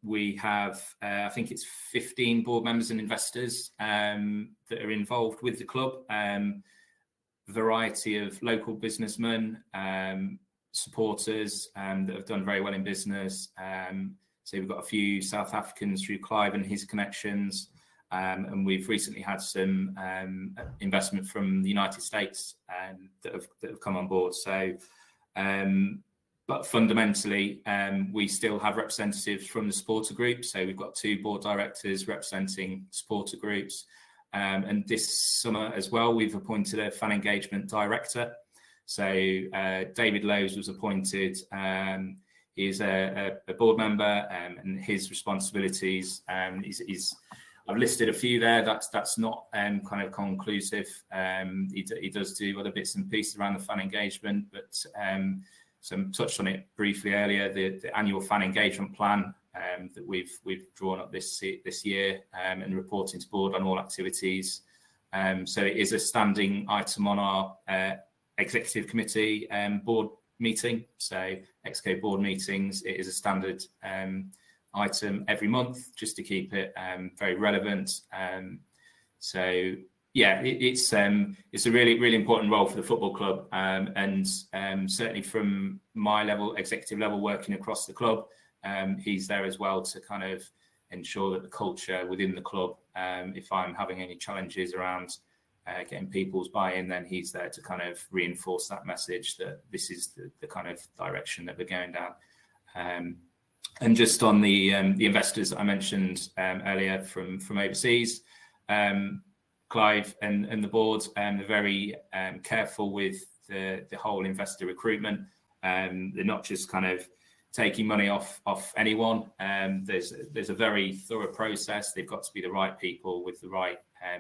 C: we have, I think it's 15 board members and investors that are involved with the club. Variety of local businessmen, supporters that have done very well in business. So we've got a few South Africans through Clive and his connections. And we've recently had some investment from the United States that have come on board. So, but fundamentally, we still have representatives from the supporter group. So we've got 2 board directors representing supporter groups. And this summer as well, we've appointed a fan engagement director. So David Lowes was appointed. He's a board member, and his responsibilities is I've listed a few there. That's not kind of conclusive. He does do other bits and pieces around the fan engagement, but some touched on it briefly earlier. The annual fan engagement plan that we've drawn up this year and reporting to board on all activities. So it is a standing item on our executive committee board meeting. So Exco board meetings. It is a standard item every month, just to keep it very relevant. So yeah, it's a really important role for the football club, and certainly from my level, executive level, working across the club, he's there as well to kind of ensure that the culture within the club, if I'm having any challenges around getting people's buy-in, then he's there to kind of reinforce that message that this is the kind of direction that we're going down. And just on the investors that I mentioned earlier from overseas, Clive and the board, they're very careful with the whole investor recruitment. They're not just kind of taking money off anyone. There's a very thorough process. They've got to be the right people with the right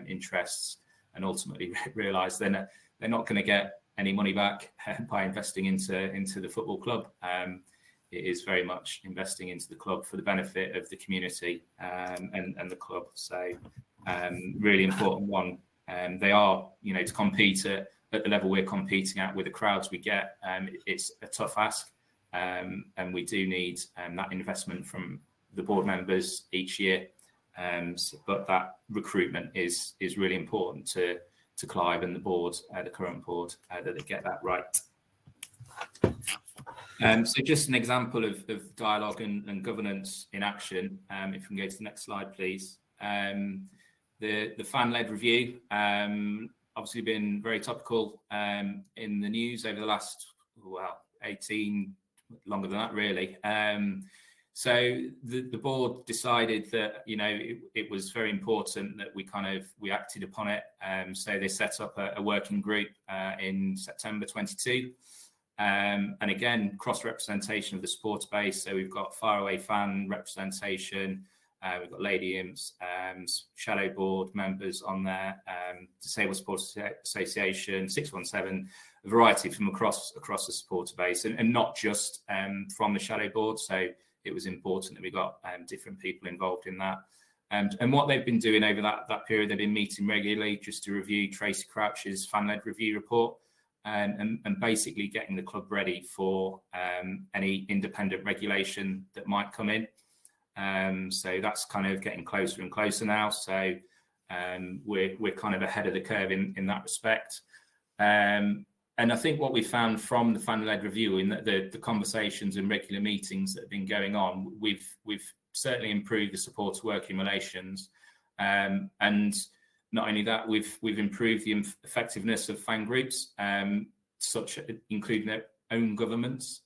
C: interests, and ultimately realise they're not going to get any money back by investing into the football club. It is very much investing into the club for the benefit of the community and the club. So really important one. They are, to compete at the level we're competing at with the crowds we get. It's a tough ask, and we do need that investment from the board members each year. But that recruitment is really important to Clive and the board, the current board, that they get that right. So just an example of dialogue and governance in action. If we can go to the next slide, please. The fan-led review, obviously been very topical in the news over the last, 18, longer than that really. So the board decided that, it was very important that we acted upon it. So they set up a working group in September 22. And again, cross-representation of the supporter base. So we've got faraway fan representation, we've got Lady Imps, Shadow Board members on there, Disabled Supporters Association, 617, a variety from across the supporter base, and not just from the Shadow Board. So it was important that we got different people involved in that. And what they've been doing over that period, they've been meeting regularly just to review Tracy Crouch's fan-led review report. And basically getting the club ready for any independent regulation that might come in. So that's kind of getting closer and closer now. So we're kind of ahead of the curve in that respect. And I think what we found from the fan-led review, in the conversations and regular meetings that have been going on, we've certainly improved the supporter working relations. And not only that, we've improved the effectiveness of fan groups, including their own governments.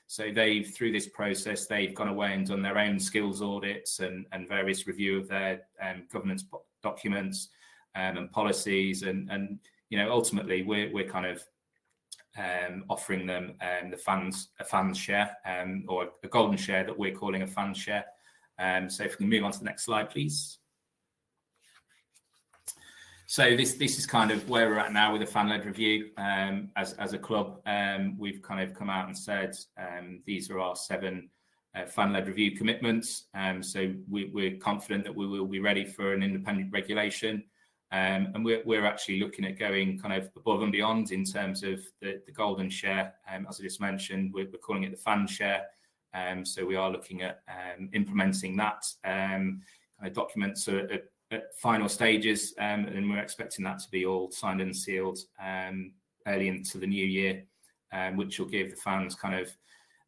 C: So through this process, they've gone away and done their own skills audits and various review of their governance documents and policies. And ultimately, we're kind of offering them a fans share, or a golden share that we're calling a fan share. So if we can move on to the next slide, please. So this is kind of where we're at now with the fan-led review. As a club, we've kind of come out and said these are our 7 fan-led review commitments. So we're confident that we will be ready for an independent regulation. And we're actually looking at going kind of above and beyond in terms of the golden share. As I just mentioned, we're calling it the fan share. So we are looking at implementing that kind of documents at final stages, and we're expecting that to be all signed and sealed early into the new year. which will give the fans kind of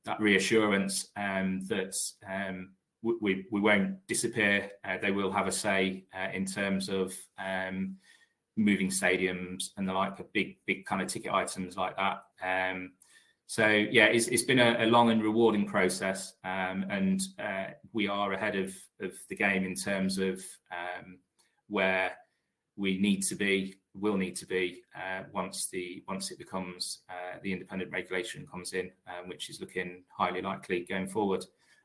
C: that reassurance that we won't disappear. They will have a say in terms of moving stadiums and the like, big kind of ticket items like that. So yeah, it's been a long and rewarding process, and we are ahead of the game in terms of where we will need to be once it becomes the independent regulation comes in, which is looking highly likely going forward.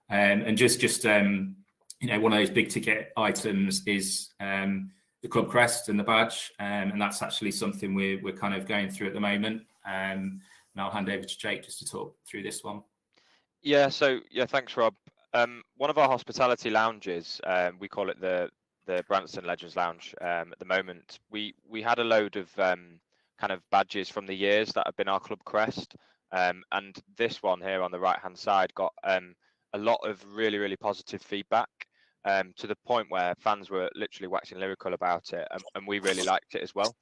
C: And just one of those big ticket items is the club crest and the badge, and that's actually something we're kind of going through at the moment. And I'll hand over to Jake just to talk through this one.
D: Yeah. So yeah, thanks, Rob. One of our hospitality lounges, we call it the Branston Legends Lounge. At the moment, we had a load of kind of badges from the years that have been our club crest, and this one here on the right hand side got a lot of really positive feedback, to the point where fans were literally waxing lyrical about it, and we really liked it as well.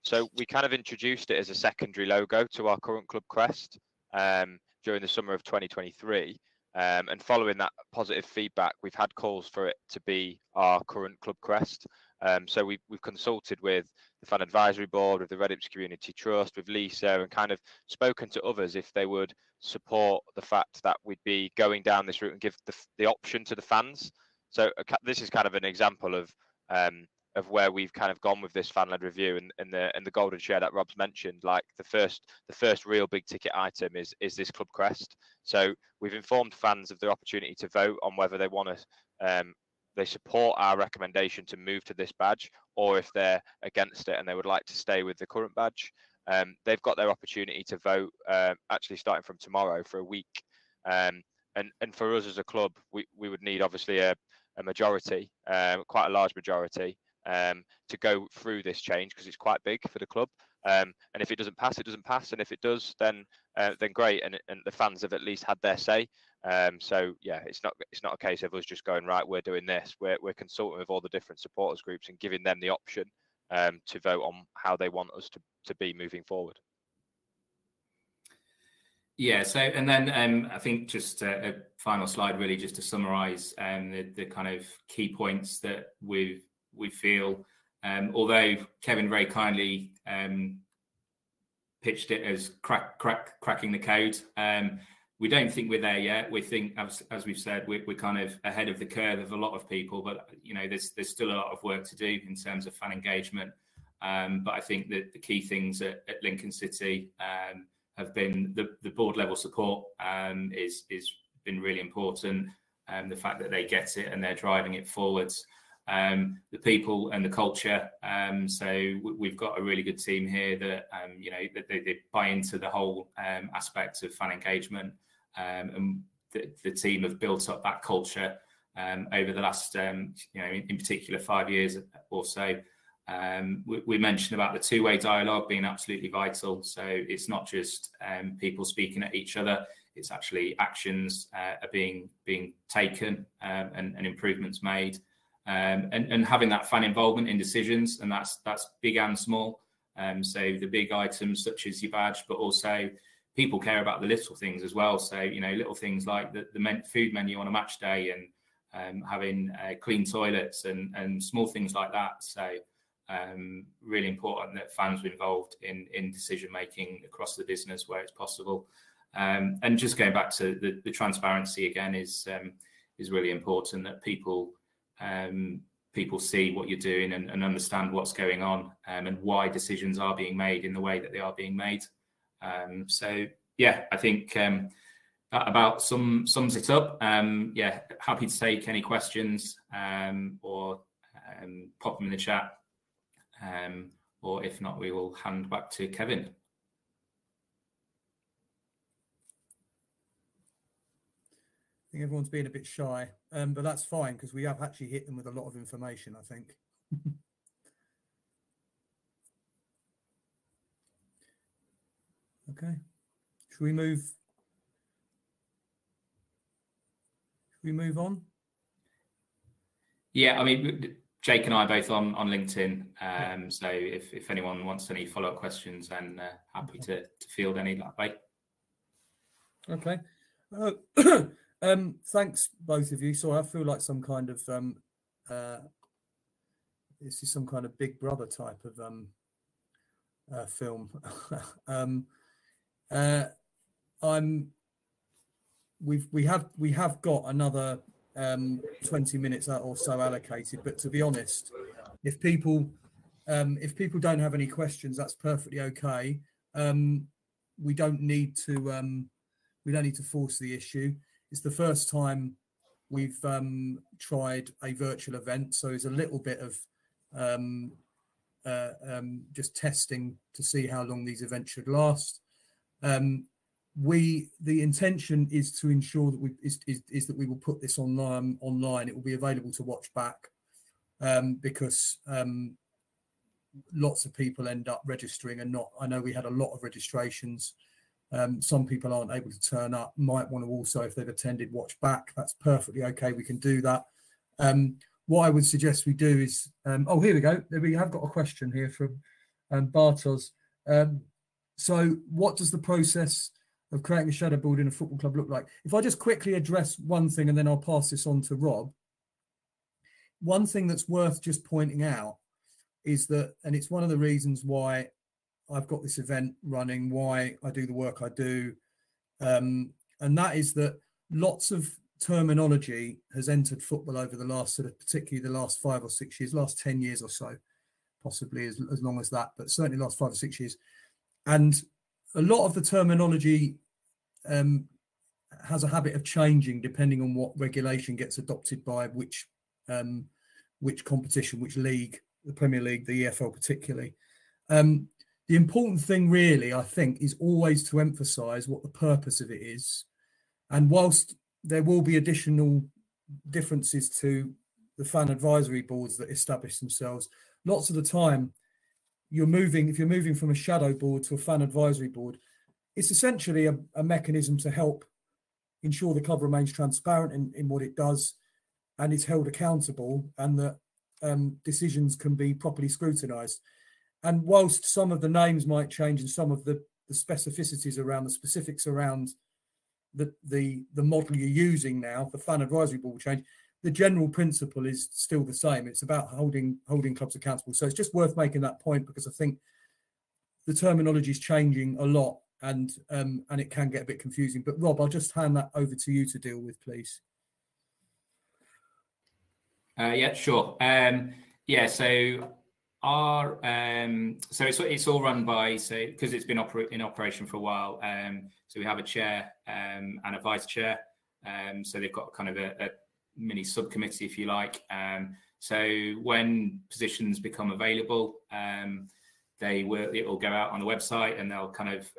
D: So we kind of introduced it as a secondary logo to our current club crest during the summer of 2023. And following that positive feedback, we've had calls for it to be our current club crest. So we've consulted with the Fan Advisory Board, with the Redditch Community Trust, with Lisa, and kind of spoken to others if they would support the fact that we'd be going down this route and give the option to the fans. So this is kind of an example of where we've kind of gone with this fan-led review, and the golden share that Rob's mentioned. Like the first real big ticket item is this club crest. So we've informed fans of their opportunity to vote on whether they want to they support our recommendation to move to this badge, or if they're against it and they would like to stay with the current badge. They've got their opportunity to vote actually starting from tomorrow for a week. And for us as a club, we would need obviously a majority, quite a large majority, to go through this change, because it's quite big for the club. And if it doesn't pass, it doesn't pass. And if it does, then great. And the fans have at least had their say. So yeah, it's not a case of us just going, right, we're doing this. We're consulting with all the different supporters groups and giving them the option to vote on how they want us to be moving forward.
C: Yeah. So, and then I think just a final slide, really, just to summarise the kind of key points that we feel. Although Kevin very kindly pitched it as cracking the code, we don't think we're there yet. We think, as we've said, we're kind of ahead of the curve of a lot of people, but there's still a lot of work to do in terms of fan engagement. But I think that the key things at Lincoln City have been the board level support is been really important. The fact that they get it and they're driving it forwards. The people and the culture. So we've got a really good team here that they buy into the whole aspect of fan engagement, and the team have built up that culture over the last in particular 5 years or so. We mentioned about the two-way dialogue being absolutely vital. So it's not just people speaking at each other, it's actually actions are being taken and improvements made. And having that fan involvement in decisions, and that's big and small. So the big items such as your badge, but also people care about the little things as well. So little things like the food menu on a match day, and having clean toilets and small things like that. So really important that fans are involved in decision making across the business where it's possible. And just going back to the transparency again is really important, that people see what you're doing and understand what's going on, and why decisions are being made in the way that they are being made. So yeah, I think that about sums it up. Yeah, happy to take any questions, or pop them in the chat, or if not, we will hand back to Kevin.
A: I think everyone's being a bit shy, but that's fine, because we have actually hit them with a lot of information, I think. Okay. Should we move on?
C: Yeah, I mean, Jake and I are both on LinkedIn. So if anyone wants any follow-up questions, then happy to field any that way.
A: Okay. Thanks, both of you. So I feel like some kind of this is some kind of Big Brother type of film. We have got another 20 minutes or so allocated, but to be honest, if people don't have any questions, that's perfectly okay. We don't need to force the issue. It's the first time we've tried a virtual event, so it's a little bit of just testing to see how long these events should last. The intention is to ensure that that we will put this online. It will be available to watch back, because lots of people end up registering and not. I know we had a lot of registrations. Some people aren't able to turn up, might want to also, if they've attended, watch back. That's perfectly okay. We can do that. What I would suggest we do is, oh, here we go. We have got a question here from Bartos. So what does the process of creating a shadow board in a football club look like? If I just quickly address one thing and then I'll pass this on to Rob. One thing that's worth just pointing out is that, and it's one of the reasons why I've got this event running, why I do the work I do, and that is that lots of terminology has entered football over the last particularly the last 5 or 6 years, last 10 years or so, possibly as long as that, but certainly last 5 or 6 years. And a lot of the terminology has a habit of changing depending on what regulation gets adopted by which competition, which league, the Premier League, the EFL particularly. The important thing really, I think, is always to emphasise what the purpose of it is. And whilst there will be additional differences to the fan advisory boards that establish themselves, lots of the time if you're moving from a shadow board to a fan advisory board, it's essentially a mechanism to help ensure the club remains transparent in what it does and is held accountable, and that decisions can be properly scrutinised. And whilst some of the names might change and some of the specificities around the specifics around the model you're using now, the fan advisory board will change, the general principle is still the same. It's about holding clubs accountable. So it's just worth making that point, because I think the terminology is changing a lot, and it can get a bit confusing. But Rob, I'll just hand that over to you to deal with, please.
C: Yeah, sure. So our so it's all run by, so because it's been in operation for a while. So we have a chair and a vice chair. So they've got kind of a mini subcommittee, if you like. So when positions become available, it will go out on the website, and they'll kind of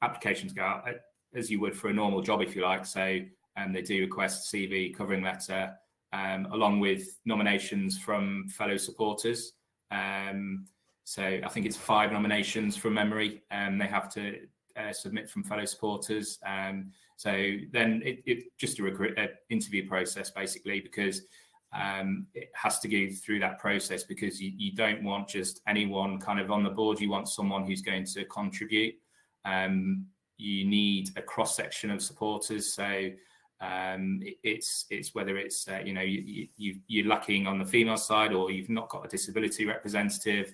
C: applications go out as you would for a normal job, if you like. So they do request CV, covering letter, along with nominations from fellow supporters. So I think it's 5 nominations from memory, they have to submit from fellow supporters. So then it just a interview process, basically, because it has to go through that process, because you don't want just anyone kind of on the board. You want someone who's going to contribute. You need a cross section of supporters. So it's whether it's you're lacking on the female side, or you've not got a disability representative.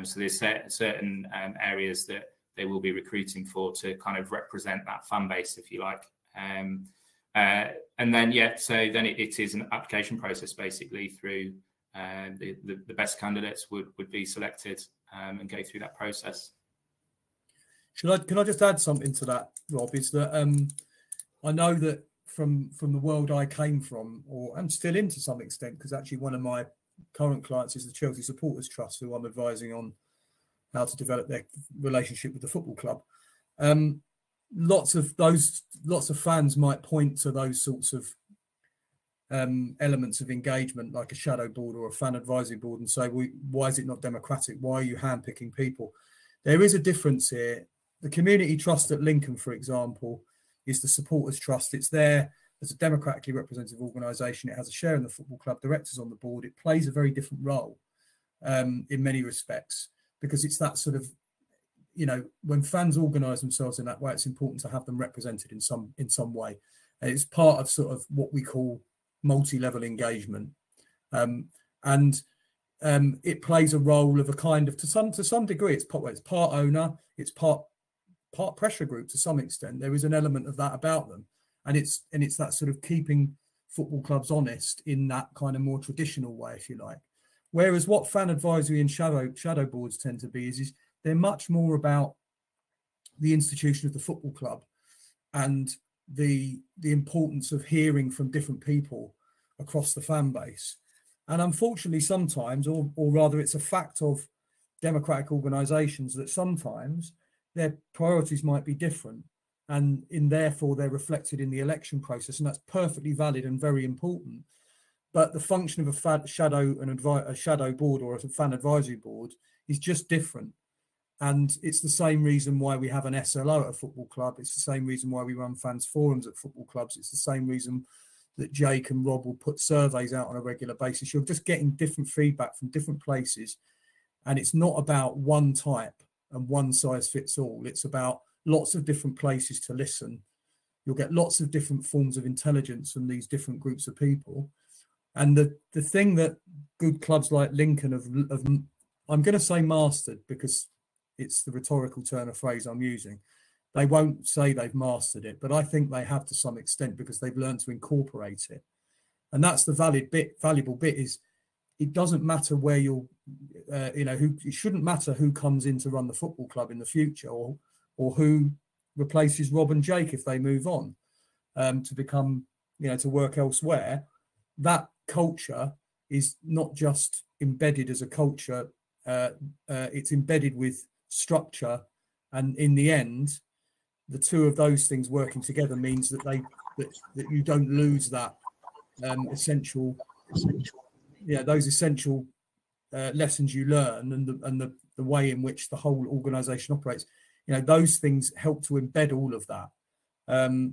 C: So there's certain areas that they will be recruiting for to kind of represent that fan base, if you like. And then so then it is an application process, basically, through the best candidates would be selected and go through that process.
A: Can I just add something to that, Rob? Is that I know that from the world I came from, or I'm still in to some extent, because actually one of my current clients is the Chelsea Supporters Trust, who I'm advising on how to develop their relationship with the football club. Lots of fans might point to those sorts of elements of engagement, like a shadow board or a fan advisory board, and say, why is it not democratic? Why are you handpicking people? There is a difference here. The community trust at Lincoln, for example, is the supporters trust. It's there. as a democratically representative organisation, it has a share in the football club, directors on the board. It plays a very different role in many respects, because it's that sort of, when fans organise themselves in that way, it's important to have them represented in some way. And it's part of sort of what we call multi-level engagement. It plays a role of a kind of, to some degree, it's part owner, it's part pressure group to some extent. There is an element of that about them, and it's that sort of keeping football clubs honest in that kind of more traditional way, if you like. Whereas what fan advisory and shadow boards tend to be is they're much more about the institution of the football club and the importance of hearing from different people across the fan base. And unfortunately, sometimes, or rather it's a fact of democratic organisations, that sometimes their priorities might be different, and therefore they're reflected in the election process, and that's perfectly valid and very important. But the function of a shadow board or a fan advisory board is just different. And it's the same reason why we have an SLO at a football club. It's the same reason why we run fans forums at football clubs. It's the same reason that Jake and Rob will put surveys out on a regular basis. You're just getting different feedback from different places. And it's not about one type and one size fits all. It's about lots of different places to listen. You'll get lots of different forms of intelligence from these different groups of people. And the thing that good clubs like Lincoln have I'm going to say mastered, because it's the rhetorical turn of phrase I'm using. They won't say they've mastered it, but I think they have to some extent, because they've learned to incorporate it. And that's the valuable bit is it doesn't matter where you're, it shouldn't matter who comes in to run the football club in the future, or who replaces Rob and Jake if they move on to become, to work elsewhere. That culture is not just embedded as a culture, it's embedded with structure, and in the end the two of those things working together means that that you don't lose that essential lessons you learn, and the way in which the whole organization operates. Those things help to embed all of that.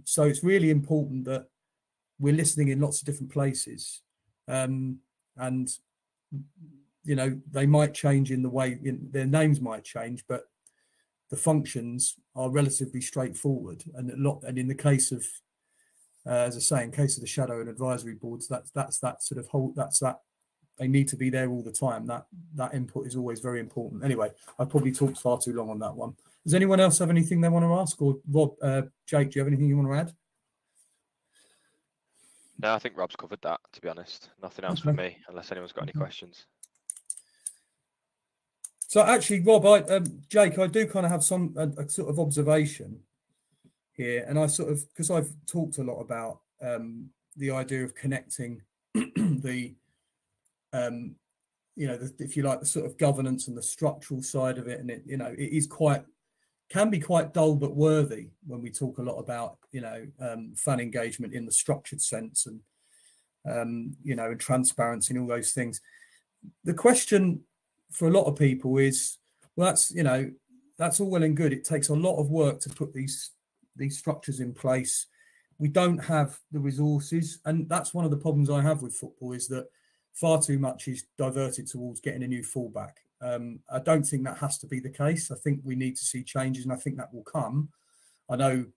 A: So it's really important that we're listening in lots of different places, and they might change in the way their names might change, but the functions are relatively straightforward. And in the case of, as I say, in case of the shadow and advisory boards, that's that sort of whole, they need to be there all the time. That input is always very important. Anyway, I probably talked far too long on that one. Does anyone else have anything they want to ask? Or Rob, Jake, do you have anything you want to add?
D: No, I think Rob's covered that, to be honest. Nothing else for me, unless anyone's got any questions.
A: So actually, Rob, Jake, I do kind of have a sort of observation here, and I sort of, because I've talked a lot about the idea of connecting if you like, the sort of governance and the structural side of it, and it can be quite dull but worthy when we talk a lot about fan engagement in the structured sense, and and transparency and all those things. The question for a lot of people is, well, that's all well and good. It takes a lot of work to put these structures in place. We don't have the resources, and that's one of the problems I have with football, is that far too much is diverted towards getting a new fullback. I don't think that has to be the case. I think we need to see changes, and I think that will come. I know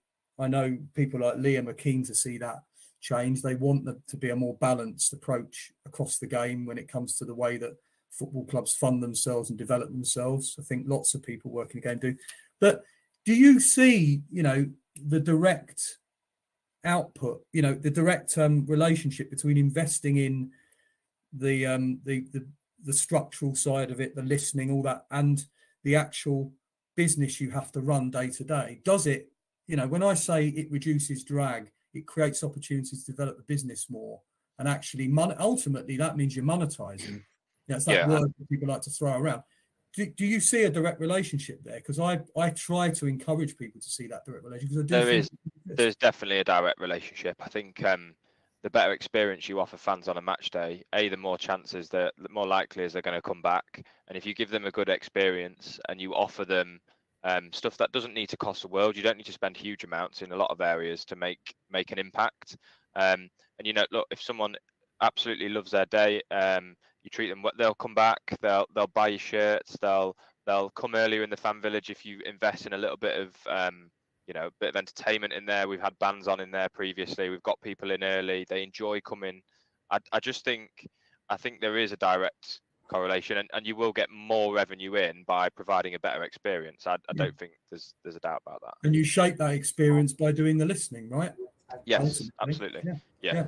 A: people like Liam are keen to see that change. They want there to be a more balanced approach across the game when it comes to the way that football clubs fund themselves and develop themselves. I think lots of people working the game do. But do you see, the direct output, the direct relationship between investing in the structural side of it, the listening, all that, and the actual business you have to run day to day? Does it, when I say it reduces drag, it creates opportunities to develop the business more, and actually ultimately that means you're monetizing. It's that word that people like to throw around. Do you see a direct relationship there? Because I try to encourage people to see that direct relationship.
D: There's definitely a direct relationship. I think the better experience you offer fans on a match day, the more chances the more likely is they're going to come back. And if you give them a good experience and you offer them stuff that doesn't need to cost the world, you don't need to spend huge amounts in a lot of areas to make an impact. And look, if someone absolutely loves their day, you treat them, they'll come back, they'll buy you shirts, they'll come earlier in the fan village if you invest in a little bit of a bit of entertainment in there. We've had bands on in there previously. We've got people in early. They enjoy coming. I think there is a direct correlation, and you will get more revenue in by providing a better experience. I don't think there's a doubt about that.
A: And you shape that experience by doing the listening, right?
D: Yes, absolutely. Yeah.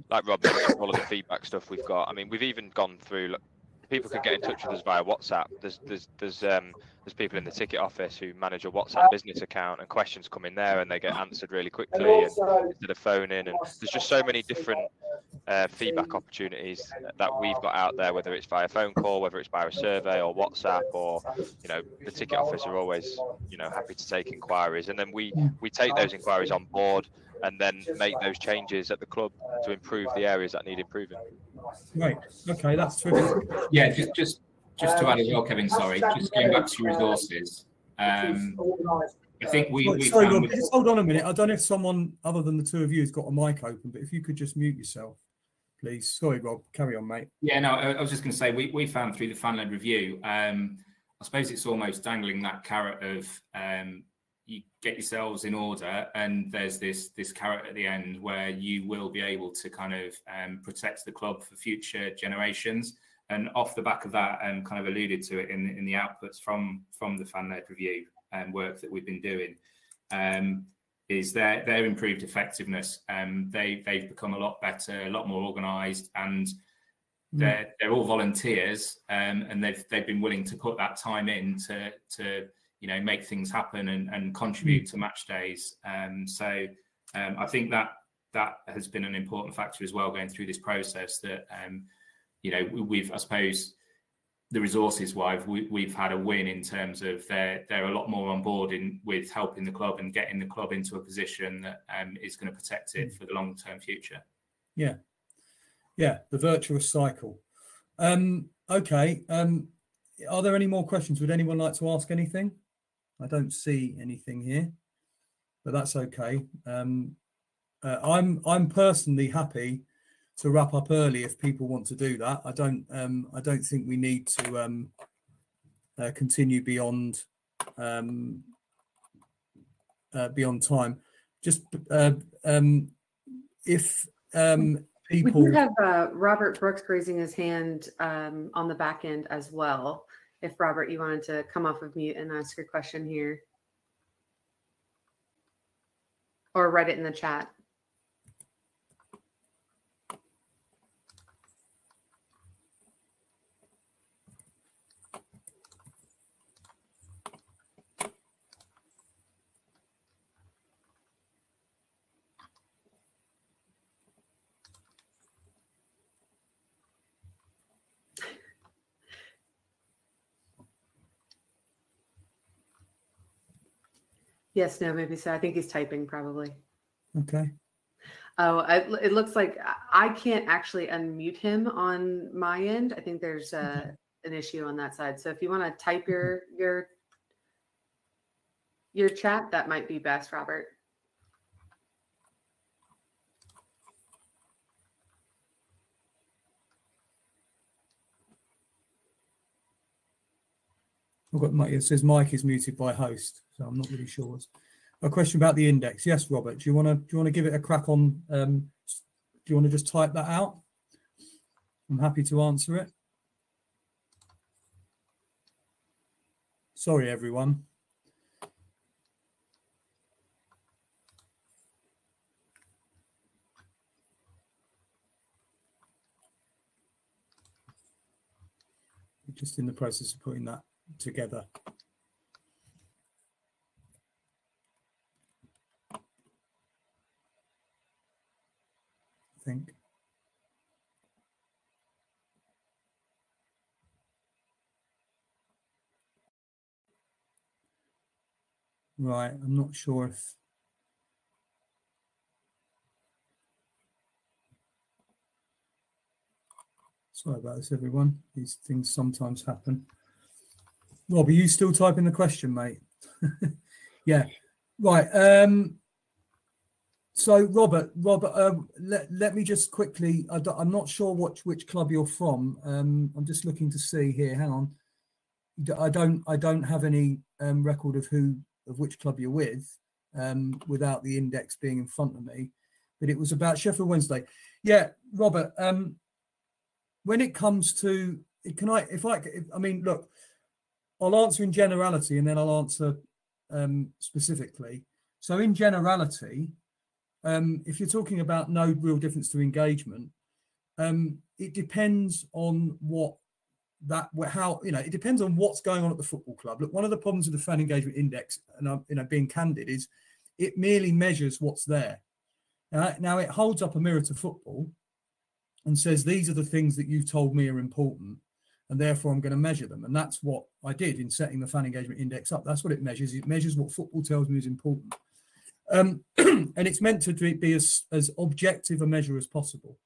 D: Like Rob mentioned, all of the feedback stuff we've got. I mean, we've even gone through. Look, people can get in touch with us via WhatsApp. There's people in the ticket office who manage a WhatsApp business account, and questions come in there and they get answered really quickly instead of phoning. And there's just so many different feedback opportunities that we've got out there, whether it's via phone call, whether it's via a survey or WhatsApp, or the ticket office are always happy to take inquiries, and then we take those inquiries on board and then make those changes at the club to improve the areas that need improving.
A: Right. Okay, that's terrific.
C: Yeah, just to add as well, Kevin. Sorry, just going back to resources. I think we
A: sorry, Rob, just hold on a minute. I don't know if someone other than the two of you has got a mic open, but if you could just mute yourself, please. Sorry, Rob. Carry on, mate.
C: Yeah, no, I was just going to say we found through the fan-led review. I suppose it's almost dangling that carrot of you get yourselves in order, and there's this carrot at the end where you will be able to kind of protect the club for future generations. And off the back of that, kind of alluded to it in the outputs from the fan-led review work that we've been doing, is their improved effectiveness. They've become a lot better, a lot more organised, and they're all volunteers, and they've been willing to put that time in to make things happen and contribute to match days. So I think that has been an important factor as well going through this process, that we've, I suppose, the resources wise, we've had a win in terms of they're a lot more on board with helping the club and getting the club into a position that is going to protect it for the long-term future.
A: Yeah, the virtuous cycle. Okay. Are there any more questions? Would anyone like to ask anything? I don't see anything here, but that's okay. I'm personally happy to wrap up early if people want to do that. I don't think we need to continue beyond time. Just if people,
E: we do have Robert Brooks raising his hand on the back end as well. If Robert, you wanted to come off of mute and ask your question here, or write it in the chat. Yes, no, maybe so. I think he's typing probably.
A: Okay.
E: Oh, it looks like I can't actually unmute him on my end. I think there's an issue on that side. So if you want to type your chat, that might be best, Robert.
A: I've got Mike. It says Mike is muted by host, so I'm not really sure. A question about the index. Yes, Robert. Do you want to give it a crack on? Do you want to just type that out? I'm happy to answer it. Sorry, everyone. We're just in the process of putting that together. I think. Right, I'm not sure if sorry about this, everyone. These things sometimes happen. Rob, are you still typing the question, mate? Yeah. Right. So Robert, let me just quickly. I'm not sure which club you're from. I'm just looking to see here. Hang on. I don't have any record of which club you're with without the index being in front of me. But it was about Sheffield Wednesday. Yeah, Robert. When it comes to, I mean, look, I'll answer in generality and then I'll answer specifically. So in generality, if you're talking about no real difference to engagement, it depends on it depends on what's going on at the football club. Look, one of the problems with the fan engagement index, and I'm being candid, is it merely measures what's there. Now it holds up a mirror to football and says, these are the things that you've told me are important, and therefore I'm going to measure them. And that's what I did in setting the fan engagement index up. That's what it measures. It measures what football tells me is important. And it's meant to be as objective a measure as possible,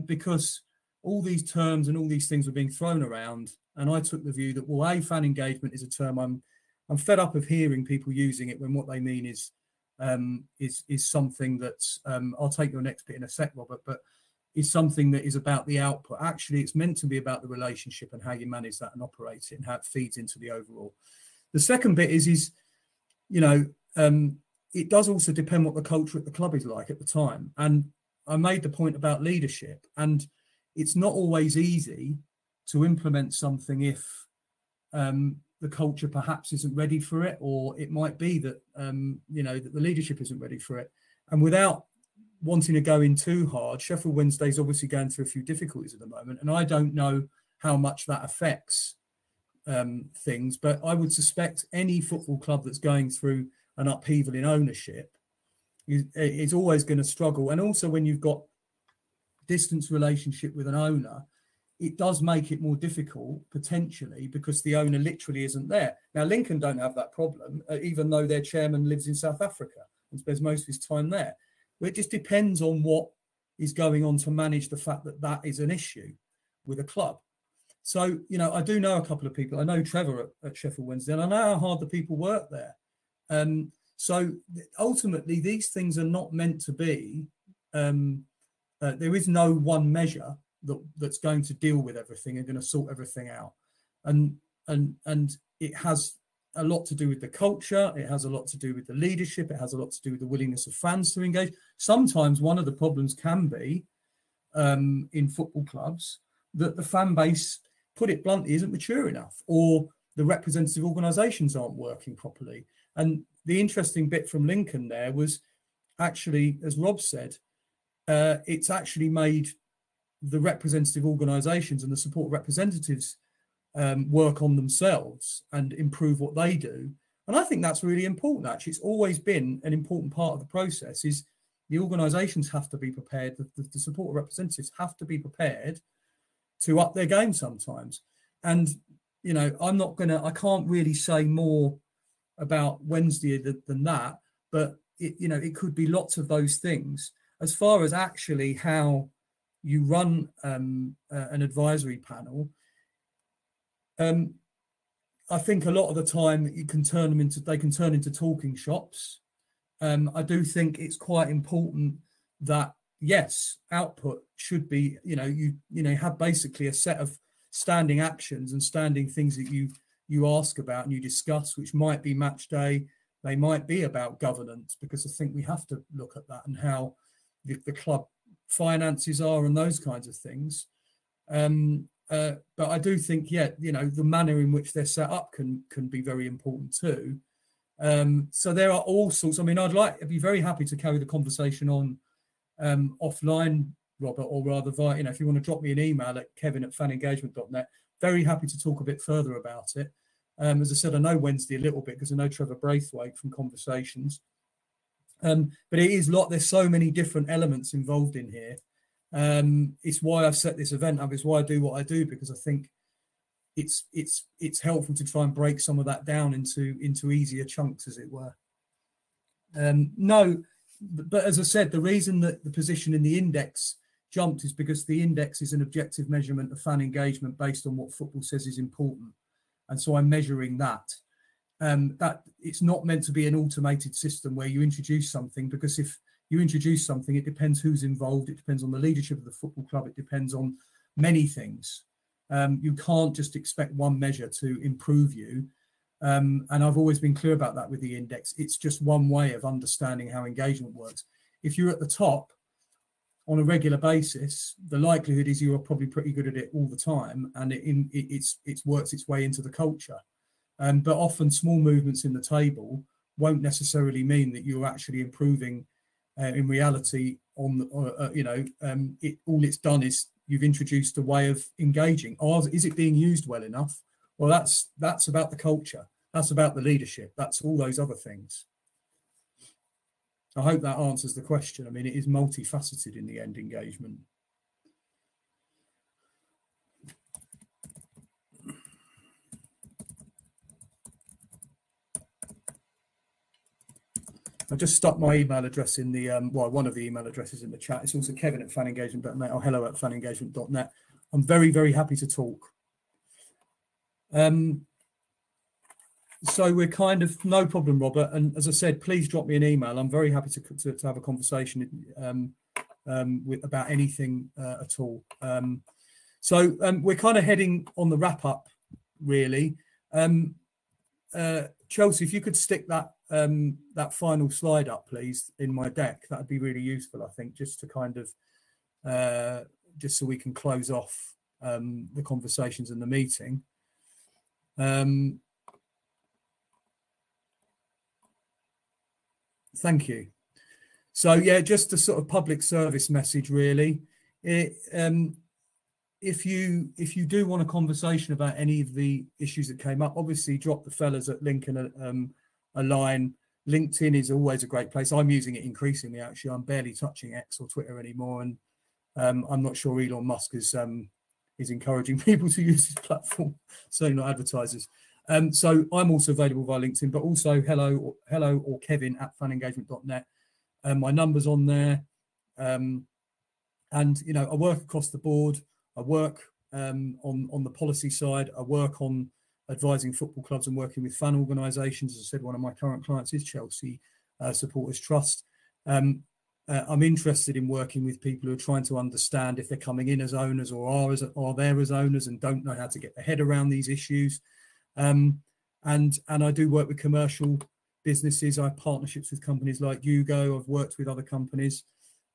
A: because all these terms and all these things were being thrown around, and I took the view that, well, fan engagement is a term I'm fed up of hearing people using it when what they mean is something that's I'll take your next bit in a sec, Robert, but is something that is about the output. Actually, it's meant to be about the relationship and how you manage that and operate it and how it feeds into the overall. The second bit is it does also depend what the culture at the club is like at the time. And I made the point about leadership, and it's not always easy to implement something if the culture perhaps isn't ready for it, or it might be that that the leadership isn't ready for it. And without wanting to go in too hard, Sheffield Wednesday is obviously going through a few difficulties at the moment, and I don't know how much that affects things, but I would suspect any football club that's going through an upheaval in ownership is always going to struggle. And also when you've got distance relationship with an owner, it does make it more difficult potentially, because the owner literally isn't there. Now, Lincoln don't have that problem, even though their chairman lives in South Africa and spends most of his time there. But it just depends on what is going on to manage the fact that that is an issue with a club. So, I do know a couple of people. I know Trevor at Sheffield Wednesday, and I know how hard the people work there. So ultimately, these things are not meant to be, there is no one measure that's going to deal with everything and going to sort everything out. And it has a lot to do with the culture. It has a lot to do with the leadership. It has a lot to do with the willingness of fans to engage. Sometimes one of the problems can be in football clubs that the fan base, put it bluntly, isn't mature enough, or the representative organisations aren't working properly. And the interesting bit from Lincoln there was actually, as Rob said, it's actually made the representative organisations and the support representatives work on themselves and improve what they do. And I think that's really important, actually. It's always been an important part of the process, is the organisations have to be prepared, the support representatives have to be prepared to up their game sometimes. And, I can't really say more about Wednesday than that, but it could be lots of those things. As far as actually how you run an advisory panel, I think a lot of the time they can turn into talking shops. I do think it's quite important that, yes, output should be, you have basically a set of standing actions and standing things that you ask about and you discuss, which might be match day, they might be about governance, because I think we have to look at that and how the club finances are and those kinds of things. But I do think, the manner in which they're set up can be very important too. So there are all sorts. I mean, I'd be very happy to carry the conversation on offline, Robert, or rather via, if you want to drop me an email at kevin@fanengagement.net, very happy to talk a bit further about it. As I said, I know Wednesday a little bit because I know Trevor Braithwaite from conversations. But it is there's so many different elements involved in here. It's why I've set this event up. It's why I do what I do, because I think it's helpful to try and break some of that down into easier chunks, as it were. No, but as I said, the reason that the position in the index jumped is because the index is an objective measurement of fan engagement based on what football says is important, and so I'm measuring that. That it's not meant to be an automated system where you introduce something, because if you introduce something, it depends who's involved, it depends on the leadership of the football club, it depends on many things. You can't just expect one measure to improve you. And I've always been clear about that with the index. It's just one way of understanding how engagement works. If you're at the top on a regular basis, the likelihood is you are probably pretty good at it all the time, and it works its way into the culture. But often small movements in the table won't necessarily mean that you're actually improving in reality. All it's done is you've introduced a way of engaging. Is it being used well enough? Well, that's about the culture. That's about the leadership. That's all those other things. I hope that answers the question. I mean, it is multifaceted in the end, engagement. I just stuck my email address in the, one of the email addresses in the chat. It's also kevin@fanengagement.net or hello@fanengagement.net. I'm very, very happy to talk. So we're kind of, no problem, Robert. And as I said, please drop me an email. I'm very happy to have a conversation about anything at all. So we're kind of heading on the wrap up, really. Chelsea, if you could stick that that final slide up, please, in my deck, that would be really useful, I think, just to kind of, just so we can close off the conversations and the meeting. Thank you. So yeah, just a sort of public service message, really. If you do want a conversation about any of the issues that came up, obviously drop the fellas at Lincoln a line. LinkedIn is always a great place. I'm using it increasingly, actually. I'm barely touching X or Twitter anymore, and I'm not sure Elon Musk is encouraging people to use his platform, certainly not advertisers. So I'm also available via LinkedIn, but also hello or kevin@fanengagement.net. My number's on there. And, you know, I work across the board. I work on the policy side. I work on advising football clubs and working with fan organisations. As I said, one of my current clients is Chelsea Supporters Trust. I'm interested in working with people who are trying to understand if they're coming in as owners or are there as owners and don't know how to get their head around these issues. And I do work with commercial businesses. I have partnerships with companies like Yugo. I've worked with other companies.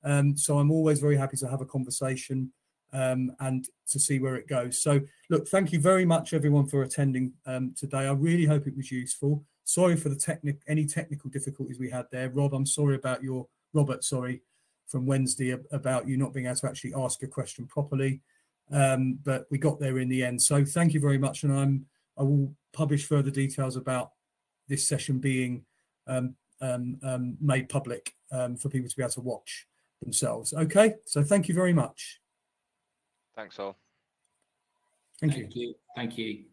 A: So I'm always very happy to have a conversation and to see where it goes. So look, thank you very much, everyone, for attending today. I really hope it was useful. Sorry for the any technical difficulties we had there. Robert, sorry, from Wednesday about you not being able to actually ask a question properly. But we got there in the end. So thank you very much. And I will publish further details about this session being made public for people to be able to watch themselves. Okay, so thank you very much.
D: Thanks all.
A: Thank you.
C: Thank you.